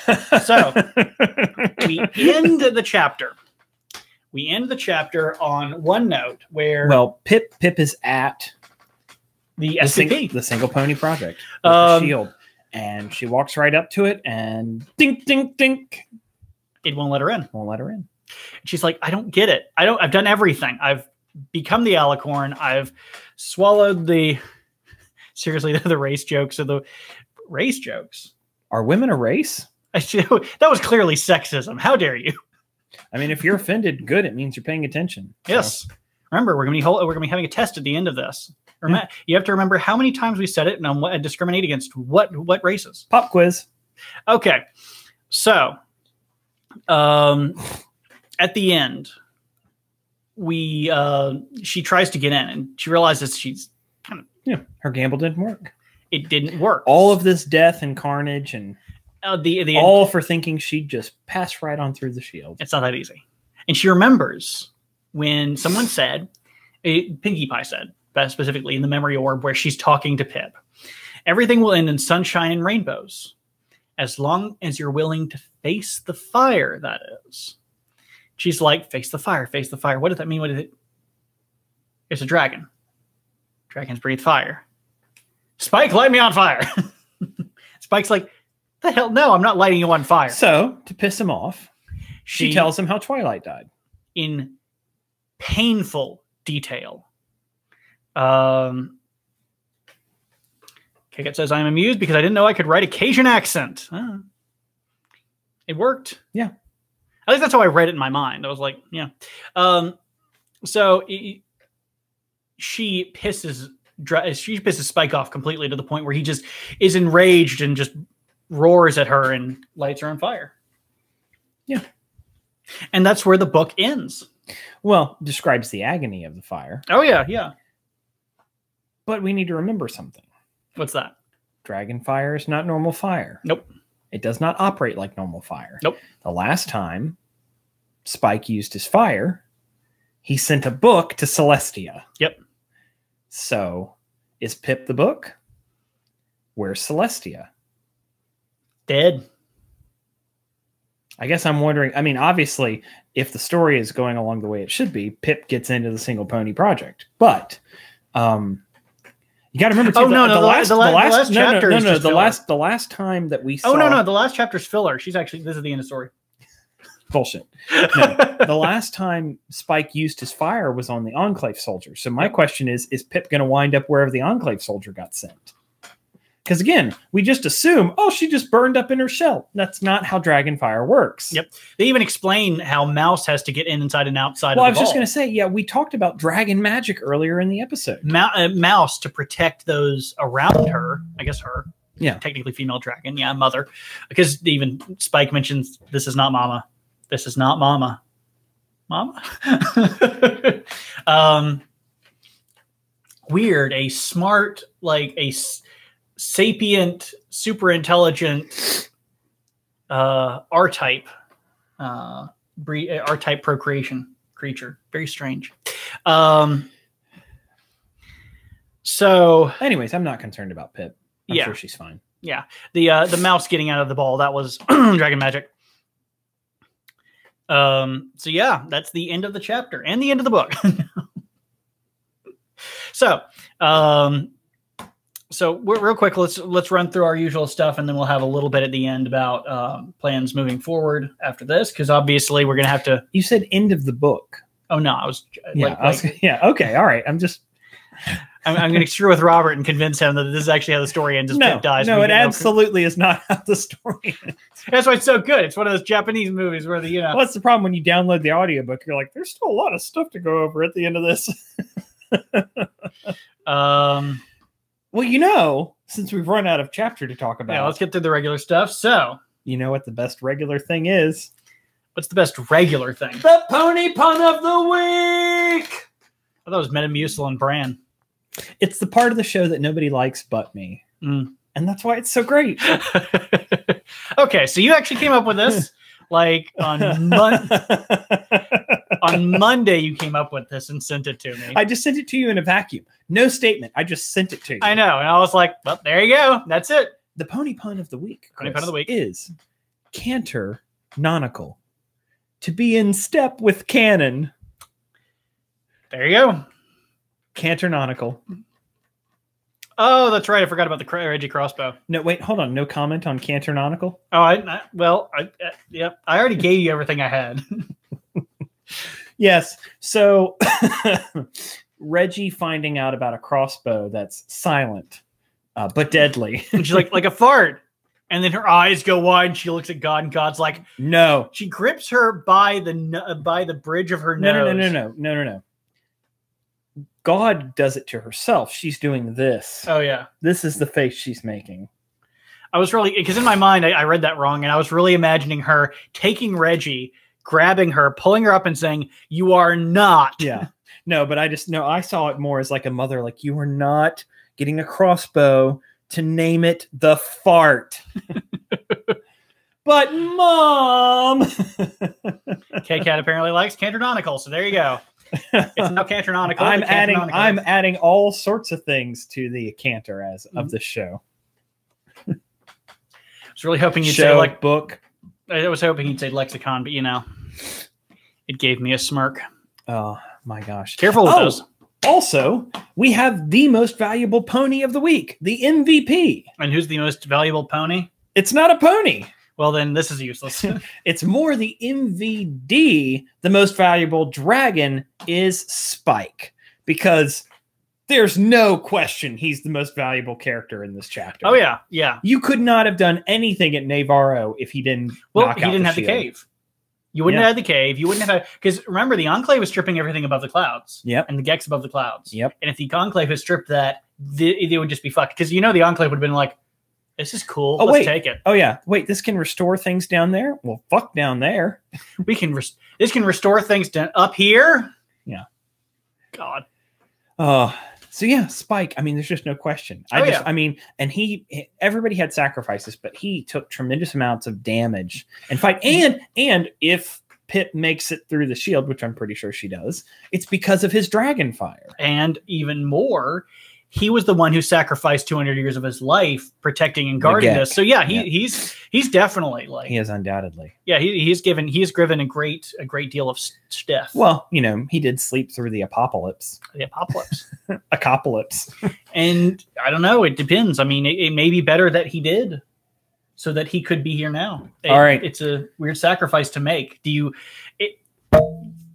C: So, we end the chapter. We end the chapter on one note where...
B: Well, Pip is at...
C: The SCP.
B: The Single Pony Project. With the shield. And she walks right up to it and dink, dink, dink.
C: It won't let her in.
B: Won't let her in.
C: She's like, I don't get it. I've done everything. I've become the alicorn. I've swallowed the... Seriously, the race jokes are the... Race jokes?
B: Are women a race?
C: That was clearly sexism. How dare you?
B: I mean, if you're offended, good. It means you're paying attention.
C: Yes. So. Remember, we're going to be having a test at the end of this. You have to remember how many times we said it and on what discriminate against what races.
B: Pop quiz.
C: Okay. So, at the end, she tries to get in, and she realizes she's kind of...
B: her gamble didn't work.
C: It didn't work.
B: All of this death and carnage and all for thinking she'd just pass right on through the shield.
C: It's not that easy. And she remembers when someone said, Pinkie Pie said, specifically in the memory orb where she's talking to Pip, everything will end in sunshine and rainbows as long as you're willing to face the fire, that is. She's like, face the fire, face the fire. What does that mean? What is it? It's a dragon. Dragons breathe fire. Spike, light me on fire. Spike's like, the hell? No, I'm not lighting you on fire.
B: So, to piss him off, she tells him how Twilight died.
C: In painful detail. Kkat says, I'm amused because I didn't know I could write a Cajun accent. It worked.
B: Yeah.
C: At least that's how I read it in my mind. I was like, yeah. So she pisses Spike off completely to the point where he just is enraged and just roars at her and lights her on fire.
B: Yeah.
C: And that's where the book ends.
B: Well, describes the agony of the fire.
C: Oh, yeah, yeah.
B: But we need to remember something.
C: What's that?
B: Dragon fire is not normal fire.
C: Nope.
B: It does not operate like normal fire.
C: Nope.
B: The last time Spike used his fire, he sent a book to Celestia.
C: Yep.
B: So, is Pip the book? Where's Celestia?
C: Dead.
B: I guess I'm wondering, I mean, obviously, if the story is going along the way it should be, Pip gets into the Single Pony Project. But you got to remember too, the last time that we saw...
C: Oh, no, the last chapter's filler. This is the end of the story.
B: Bullshit. No, the last time Spike used his fire was on the Enclave soldier. So my question is Pip going to wind up wherever the Enclave soldier got sent? Because again, we just assume, she just burned up in her shell. That's not how dragon fire works.
C: Yep. They even explain how Mouse has to get inside and outside of the
B: Well, I was just going to say, we talked about dragon magic earlier in the episode.
C: Mouse to protect those around her, I guess her.
B: Yeah.
C: Technically female dragon. Yeah, mother. Because even Spike mentions, this is not Mama. This is not Mama. Mama? Weird. A smart, sapient, super intelligent R-type R-type procreation creature. Very strange. So,
B: anyways, I'm not concerned about Pip. I'm sure she's fine.
C: Yeah, the mouse getting out of the ball, that was dragon magic. So yeah, that's the end of the chapter and the end of the book. So we're real quick. Let's run through our usual stuff, and then we'll have a little bit at the end about plans moving forward after this, because obviously we're gonna have to.
B: You said end of the book.
C: Oh no, I was
B: yeah. Okay, all right.
C: I'm going to screw with Robert and convince him that this is actually how the story ends. Pip dies.
B: No, it absolutely is not how the story ends.
C: That's why it's so good. It's one of those Japanese movies where
B: Well, that's the problem when you download the audiobook. You're like, there's still a lot of stuff to go over at the end of this. Well, since we've run out of chapter to talk about.
C: Yeah, let's get through the regular stuff. So.
B: You know what the best regular thing is?
C: What's the best regular thing?
B: The pony pun of the week!
C: I thought it was Metamucil and Bran.
B: It's the part of the show that nobody likes but me. And that's why it's so great.
C: Okay, so you actually came up with this like on Monday you came up with this and sent it to me.
B: I just sent it to you in a vacuum. No statement. I just sent it to you.
C: I know. And I was like, well, there you go. That's it.
B: The pony pun of the week,
C: Chris, pun of the week
B: is canter nautical. To be in step with canon.
C: There you go.
B: Canter nautical.
C: Oh, that's right. I forgot about the Reggie crossbow.
B: No, wait, hold on. No comment on canter nautical?
C: Oh, yep. I already gave you everything I had.
B: Yes. So Reggie finding out about a crossbow that's silent, but deadly.
C: And she's like a fart. And then her eyes go wide and she looks at God and God's like,
B: no.
C: She grips her by the bridge of her nose.
B: No. God does it to herself. She's doing this.
C: Oh, yeah.
B: This is the face she's making.
C: I was really, because in my mind, I read that wrong, and I was really imagining her taking Reggie, grabbing her, pulling her up and saying, you are not.
B: Yeah. No, but I saw it more as like a mother, like, you are not getting a crossbow to name it the fart. But Mom!
C: kkat apparently likes canternautical, so there you go. It's now canternautical.
B: I'm adding all sorts of things to the canter of the show.
C: I was really hoping you'd say like
B: book.
C: I was hoping he'd say lexicon, but it gave me a smirk.
B: Oh my gosh!
C: Careful with those.
B: Also, we have the most valuable pony of the week, the MVP.
C: And who's the most valuable pony?
B: It's not a pony.
C: Well, then this is useless.
B: It's more the MVD. The most valuable dragon is Spike, because there's no question he's the most valuable character in this chapter.
C: Oh, yeah. Yeah.
B: You could not have done anything at Navarro if he didn't knock out the shield.
C: He didn't have the cave. You wouldn't have had the cave. You wouldn't have had... Because remember, the Enclave was stripping everything above the clouds.
B: Yep.
C: And the Gex above the clouds.
B: Yep.
C: And if the Enclave had stripped that, it would just be fucked. Because the Enclave would have been like, this is cool. Let's take it.
B: Oh, yeah. Wait, this can restore things down there? Well, fuck down there.
C: This can restore things up here?
B: Yeah.
C: God.
B: So yeah, Spike. I mean, there's just no question. I mean, and everybody had sacrifices, but he took tremendous amounts of damage and fight. And if Pip makes it through the shield, which I'm pretty sure she does, it's because of his dragon fire.
C: And even more, he was the one who sacrificed 200 years of his life protecting and guarding this. So yeah, he's definitely like,
B: he is undoubtedly.
C: Yeah, he's given a great deal of stuff.
B: Well, he did sleep through the apocalypse. Apocalypse.
C: And I don't know. It depends. I mean, it may be better that he did, so that he could be here now.
B: All right.
C: It's a weird sacrifice to make.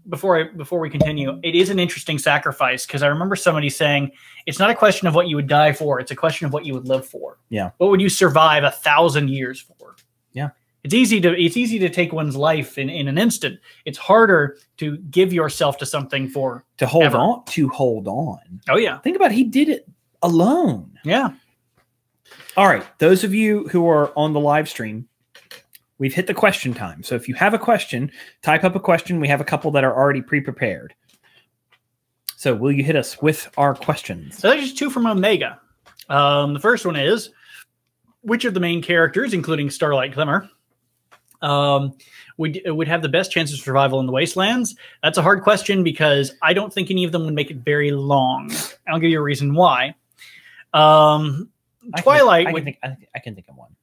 C: Before we continue, it is an interesting sacrifice, because I remember somebody saying it's not a question of what you would die for; it's a question of what you would live for.
B: Yeah.
C: What would you survive 1,000 years for?
B: Yeah.
C: It's easy to take one's life in an instant. It's harder to give yourself to something to hold
B: on.
C: Oh yeah.
B: Think about it, he did it alone.
C: Yeah.
B: All right. Those of you who are on the live stream, we've hit the question time. So if you have a question, type up a question. We have a couple that are already pre-prepared. So will you hit us with our questions?
C: So there's just two from Omega. The first one is, which of the main characters, including Starlight Glimmer, would have the best chance of survival in the wastelands? That's a hard question because I don't think any of them would make it very long. I'll give you a reason why. Twilight
B: I can think of one.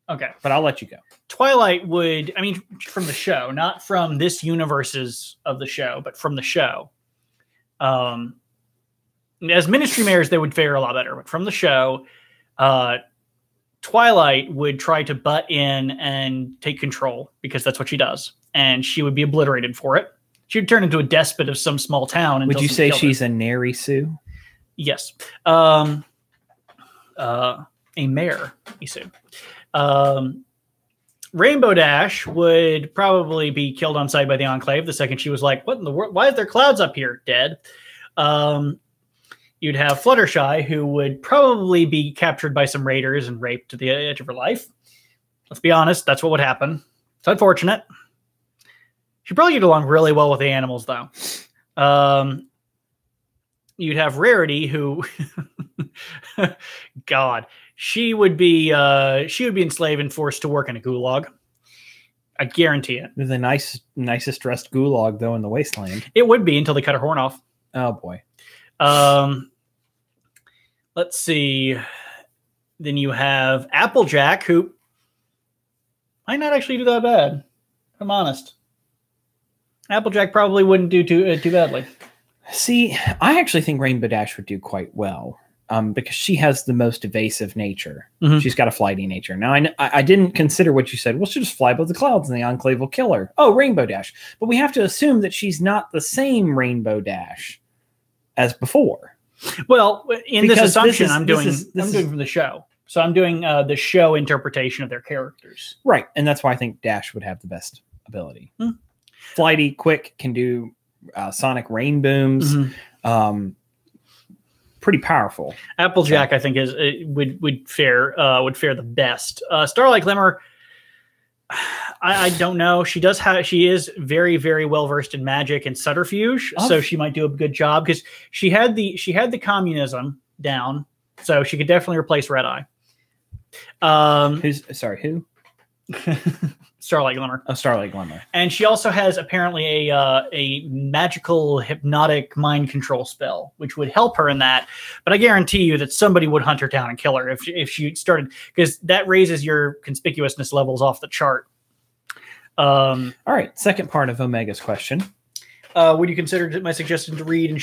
C: Okay.
B: But I'll let you go.
C: Twilight would, I mean, from the show, not from this universe's of the show, but from the show. As Ministry Mares, they would fare a lot better. But from the show, Twilight would try to butt in and take control because that's what she does. And she would be obliterated for it. She would turn into a despot of some small town.
B: Would you say she's a Nary Sue?
C: Yes. A mare, Isu. Rainbow Dash would probably be killed on sight by the Enclave the second she was like, what in the world? Why is there clouds up here? Dead. You'd have Fluttershy, who would probably be captured by some raiders and raped to the edge of her life. Let's be honest, that's what would happen. It's unfortunate. She'd probably get along really well with the animals, though. You'd have Rarity, who, God, she would be enslaved and forced to work in a gulag. I guarantee it.
B: The nicest dressed gulag though in the wasteland.
C: It would be until they cut her horn off.
B: Oh boy.
C: Let's see. Then you have Applejack, who might not actually do that bad. If I'm honest. Applejack probably wouldn't do too badly.
B: See, I actually think Rainbow Dash would do quite well. Because she has the most evasive nature. Mm-hmm. She's got a flighty nature. Now, I didn't consider what you said. Well, she'll just fly above the clouds and the Enclave will kill her. Oh, Rainbow Dash. But we have to assume that she's not the same Rainbow Dash as before.
C: Well, in this assumption, I'm doing from the show. So I'm doing the show interpretation of their characters.
B: Right. And that's why I think Dash would have the best ability. Mm-hmm. Flighty, quick, can do sonic rain booms. Mm-hmm. Pretty powerful.
C: Applejack, I think, would fare the best. Starlight Glimmer, I don't know. She is very, very well versed in magic and subterfuge, so she might do a good job because she had the communism down, so she could definitely replace Red Eye.
B: Who?
C: Starlight Glimmer.
B: Oh, Starlight Glimmer.
C: And she also has apparently a magical hypnotic mind control spell, which would help her in that. But I guarantee you that somebody would hunt her down and kill her if she started, because that raises your conspicuousness levels off the chart.
B: All right. Second part of Omega's question.
C: Would you consider my suggestion to read and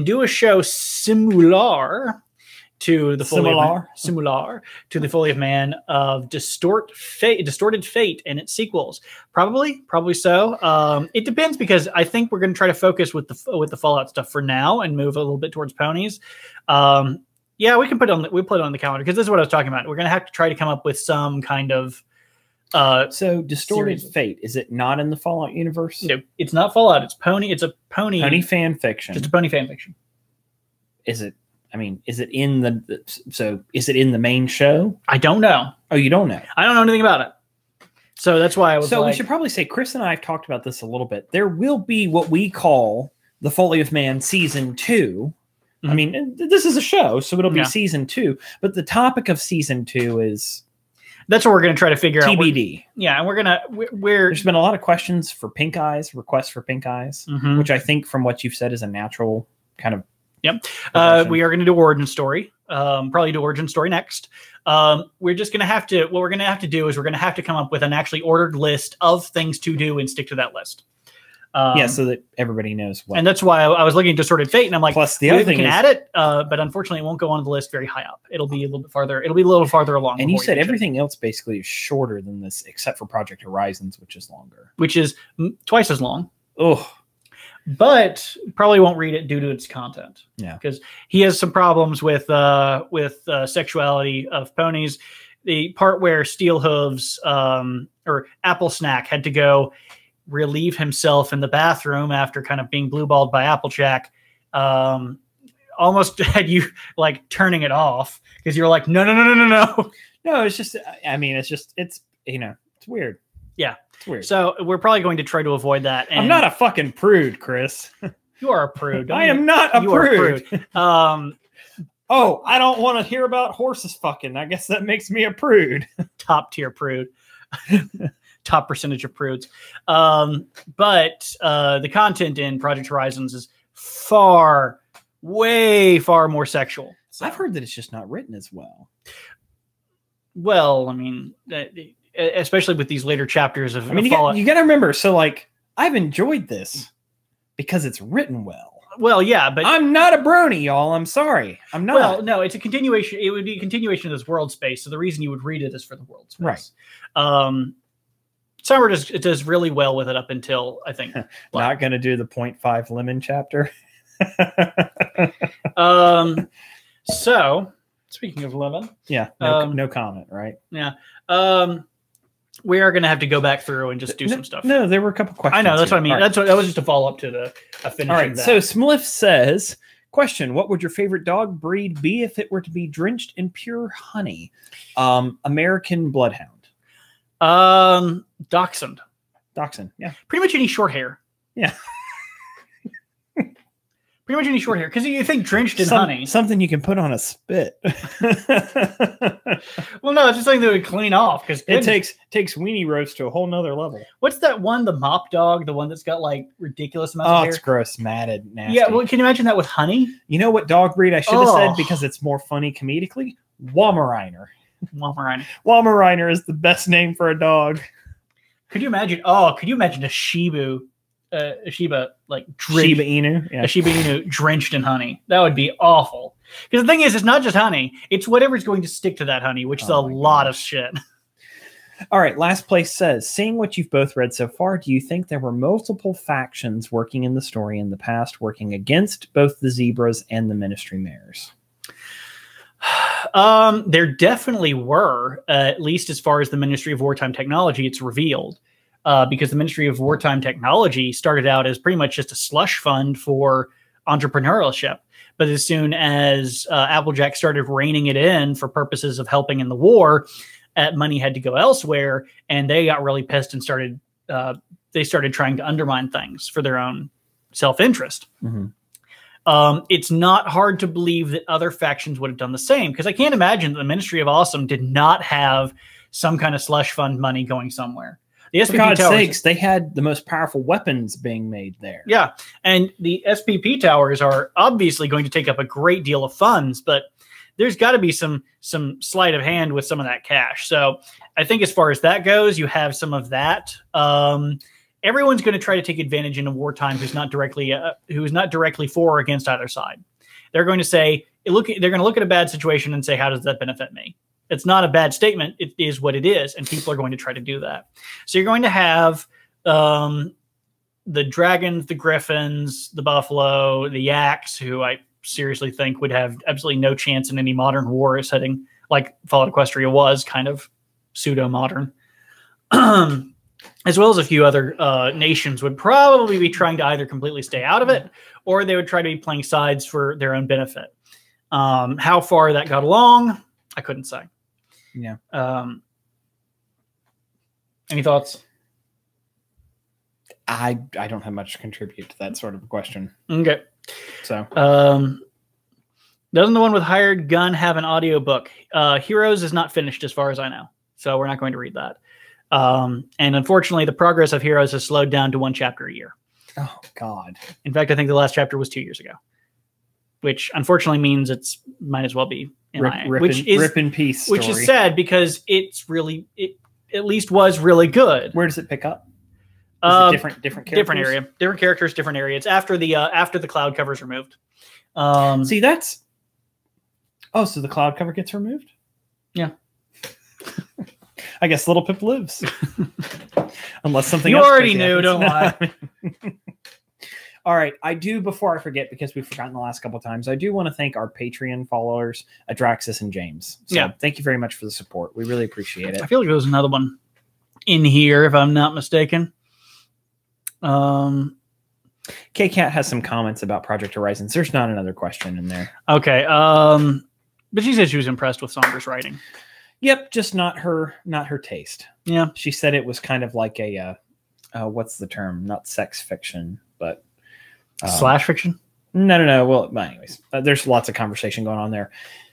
C: do a show similar to the Folly of Man of Distorted Fate and its sequels? Probably so. It depends because I think we're going to try to focus with the Fallout stuff for now and move a little bit towards ponies. Yeah, we put it on the calendar because this is what I was talking about. We're going to have to try to come up with some kind of
B: so Distorted Fate, is it not in the Fallout universe?
C: No, it's not Fallout. It's pony. It's a pony
B: fan fiction.
C: It's a pony fan fiction.
B: Is it? I mean, is it in the main show?
C: I don't know.
B: Oh, you don't know?
C: I don't know anything about it. So that's why I was
B: we should probably say, Chris and I have talked about this a little bit. There will be what we call the Folly of Man Season 2. Mm-hmm. I mean, this is a show, so it'll be Season 2. But the topic of Season 2 is...
C: That's what we're going to try to figure out.
B: TBD.
C: Yeah, and
B: there's been a lot of questions for Pink Eyes, requests for Pink Eyes, mm-hmm. which I think from what you've said is a natural kind of...
C: Yep. We are going to do origin story. Probably do origin story next. We're just going to have to, what we're going to have to do is we're going to have to come up with an actually ordered list of things to do and stick to that list.
B: So that everybody knows what.
C: And that's why I was looking at Distorted Fate and I'm like,
B: plus the other thing
C: we can add it, but unfortunately it won't go on the list very high up. It'll be a little bit farther. It'll be a little farther along.
B: And you said everything else basically is shorter than this, except for Project Horizons, which is longer.
C: Which is twice as long.
B: Oh,
C: but probably won't read it due to its content.
B: Yeah,
C: because he has some problems with sexuality of ponies. The part where Steel Hooves or Apple Snack had to go relieve himself in the bathroom after kind of being blue-balled by Applejack, almost had you like turning it off because you're like, no.
B: No, it's just, I mean, it's weird.
C: Yeah.
B: It's weird.
C: So we're probably going to try to avoid that. And
B: I'm not a fucking prude, Chris.
C: You are a prude.
B: I am not a prude.
C: Oh,
B: I don't want to hear about horses fucking. I guess that makes me a prude.
C: Top tier prude. top percentage of prudes. But the content in Project Horizons is way far more sexual.
B: So. I've heard that it's just not written as well.
C: Well, I mean, especially with these later chapters of
B: you got to remember, so like I've enjoyed this because it's written well.
C: Well, yeah, but
B: I'm not a brony, y'all. I'm sorry. I'm not.
C: Well, no, it's a continuation. It would be a continuation of this world space. So the reason you would read it is for the world space.
B: Right.
C: Summer does really well with it up until, I think.
B: Not going to do the 0.5 lemon chapter.
C: So, speaking of lemon.
B: Yeah, no comment, right?
C: Yeah. We are going to have to go back through and just do some stuff.
B: No, there were a couple questions.
C: I know, that's what I mean. Right. That was just a follow-up to the finishing.
B: All right, so Smliff says, question, what would your favorite dog breed be if it were to be drenched in pure honey? American Bloodhound.
C: Dachshund.
B: Dachshund, yeah.
C: Pretty much any short hair.
B: Yeah.
C: Pretty much any short hair. Because you think drenched in honey.
B: Something you can put on a spit.
C: Well, no, it's just something that would clean off. Because
B: it takes weenie roast to a whole nother level.
C: What's that one, the mop dog? The one that's got like ridiculous amounts of hair?
B: Oh, it's gross, matted, nasty.
C: Yeah, well, can you imagine that with honey?
B: You know what dog breed I should have said because it's more funny comedically? Weimaraner. Weimaraner is the best name for a dog.
C: Could you imagine? Oh, could you imagine a Shiba like
B: Shiba Inu? Yeah.
C: A Shiba Inu drenched in honey. That would be awful. Because the thing is, it's not just honey; it's whatever's going to stick to that honey, which is a lot of shit.
B: All right, last place says, seeing what you've both read so far, do you think there were multiple factions working in the story in the past, working against both the zebras and the Ministry mares?
C: There definitely were, at least as far as the Ministry of Wartime Technology, it's revealed. Because the Ministry of Wartime Technology started out as pretty much just a slush fund for entrepreneurship. But as soon as Applejack started reining it in for purposes of helping in the war, money had to go elsewhere, and they got really pissed and started trying to undermine things for their own self-interest.
B: Mm-hmm.
C: It's not hard to believe that other factions would have done the same, because I can't imagine that the Ministry of Awesome did not have some kind of slush fund money going somewhere. The SPP
B: For God's
C: towers,
B: sakes, they had the most powerful weapons being made there.
C: Yeah, and the SPP towers are obviously going to take up a great deal of funds, but there's got to be some sleight of hand with some of that cash. So I think as far as that goes, you have some of that. Everyone's going to try to take advantage in a wartime who's not directly for or against either side. They're going to say, they're going to look at a bad situation and say, how does that benefit me? It's not a bad statement. It is what it is. And people are going to try to do that. So you're going to have the dragons, the griffins, the buffalo, the yaks, who I seriously think would have absolutely no chance in any modern war setting, like Fallout Equestria was, kind of pseudo-modern. As well as a few other nations would probably be trying to either completely stay out of it, or they would try to be playing sides for their own benefit. How far that got along, I couldn't say.
B: Yeah.
C: Any thoughts?
B: I don't have much to contribute to that sort of question.
C: Okay.
B: So,
C: doesn't the one with Hired Gun have an audiobook? Heroes is not finished as far as I know, so we're not going to read that. And unfortunately, the progress of Heroes has slowed down to one chapter a year.
B: Oh, God.
C: In fact, I think the last chapter was 2 years ago, which unfortunately means it's might as well be
B: rip in peace story.
C: Which is sad because it at least was really good.
B: Where does it pick up? Different characters?
C: Different area, different characters, different area. It's after the cloud cover's removed.
B: See, that's so the cloud cover gets removed?
C: Yeah.
B: I guess Little Pip lives. Unless something
C: you
B: else
C: already knew, don't lie.
B: All right. I do, before I forget, because we've forgotten the last couple of times, I do want to thank our Patreon followers, Adraxis and James. So thank you very much for the support. We really appreciate it.
C: I feel like there was another one in here, if I'm not mistaken.
B: kkat has some comments about Project Horizons. There's not another question in there.
C: Okay. But she said she was impressed with Saunders' writing.
B: Yep, just not her taste.
C: Yeah.
B: She said it was kind of like a what's the term? Not sex fiction, but
C: slash fiction?
B: No. Well, anyways, there's lots of conversation going on there.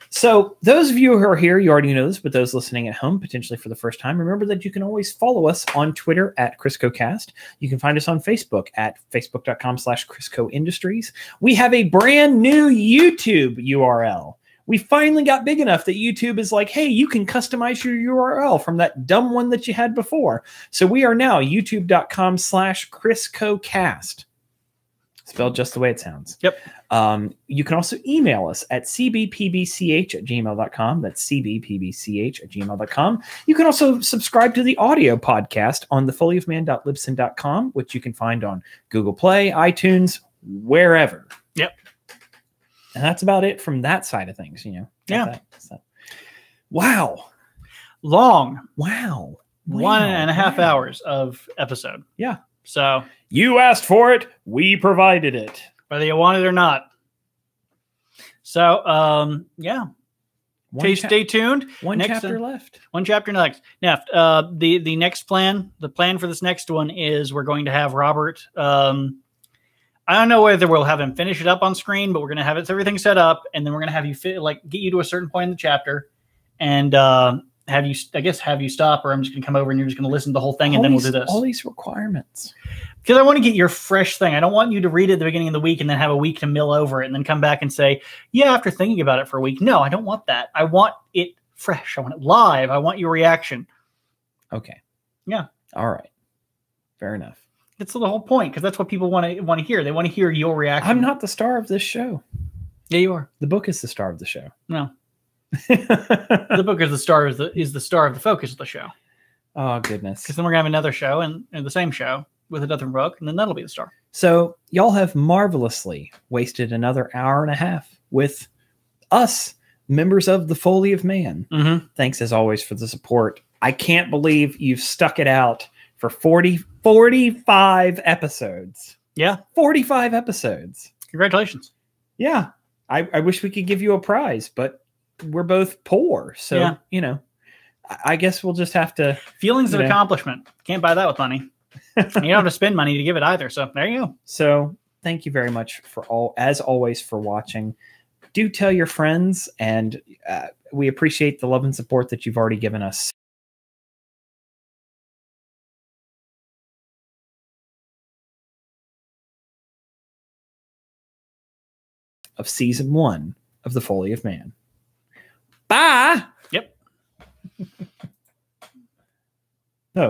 B: So those of you who are here, you already know this, but those listening at home, potentially for the first time, remember that you can always follow us on Twitter at CriscoCast. You can find us on Facebook at facebook.com/Crisco Industries. We have a brand new YouTube URL. We finally got big enough that YouTube is like, hey, you can customize your URL from that dumb one that you had before. So we are now youtube.com/CriscoCast. Spelled just the way it sounds.
C: Yep.
B: You can also email us at cbpbch@gmail.com. That's cbpbch@gmail.com. You can also subscribe to the audio podcast on thefollyofman.libsyn.com, which you can find on Google Play, iTunes, wherever.
C: Yep.
B: And that's about it from that side of things, you know.
C: Yeah.
B: Wow.
C: Long.
B: Wow.
C: 1.5 hours of episode.
B: Yeah.
C: So
B: you asked for it, we provided it,
C: whether you want it or not. So, yeah. Stay tuned.
B: One chapter left.
C: One chapter next. Now, the next plan, the plan for this next one is we're going to have Robert. I don't know whether we'll have him finish it up on screen, but we're going to have everything set up, and then we're going to have you get you to a certain point in the chapter, and have you stop, or I'm just going to come over and you're just going to listen to the whole thing, and then we'll do this.
B: All these requirements.
C: Because I want to get your fresh thing. I don't want you to read it at the beginning of the week and then have a week to mill over it and then come back and say, yeah, after thinking about it for a week. No, I don't want that. I want it fresh. I want it live. I want your reaction.
B: Okay.
C: Yeah.
B: All right. Fair enough.
C: That's the whole point, because that's what people want to hear. They want to hear your reaction.
B: I'm not the star of this show.
C: Yeah, you are.
B: The book is the star of the show.
C: No. The book is the star of the focus of the show.
B: Oh goodness!
C: Because then we're gonna have another show and the same show with a different book, and then that'll be the star.
B: So y'all have marvelously wasted another hour and a half with us, members of the Foally of Man.
C: Mm-hmm.
B: Thanks as always for the support. I can't believe you've stuck it out for 45 episodes.
C: Yeah,
B: 45 episodes.
C: Congratulations.
B: Yeah, I wish we could give you a prize, but we're both poor, so
C: yeah.
B: You know, I guess we'll just have to.
C: Feelings of accomplishment. Can't buy that with money. You don't have to spend money to give it either. So there you go.
B: So thank you very much as always, for watching. Do tell your friends, and we appreciate the love and support that you've already given us. Of season 1 of the Foally of Man. Bye.
C: Yep.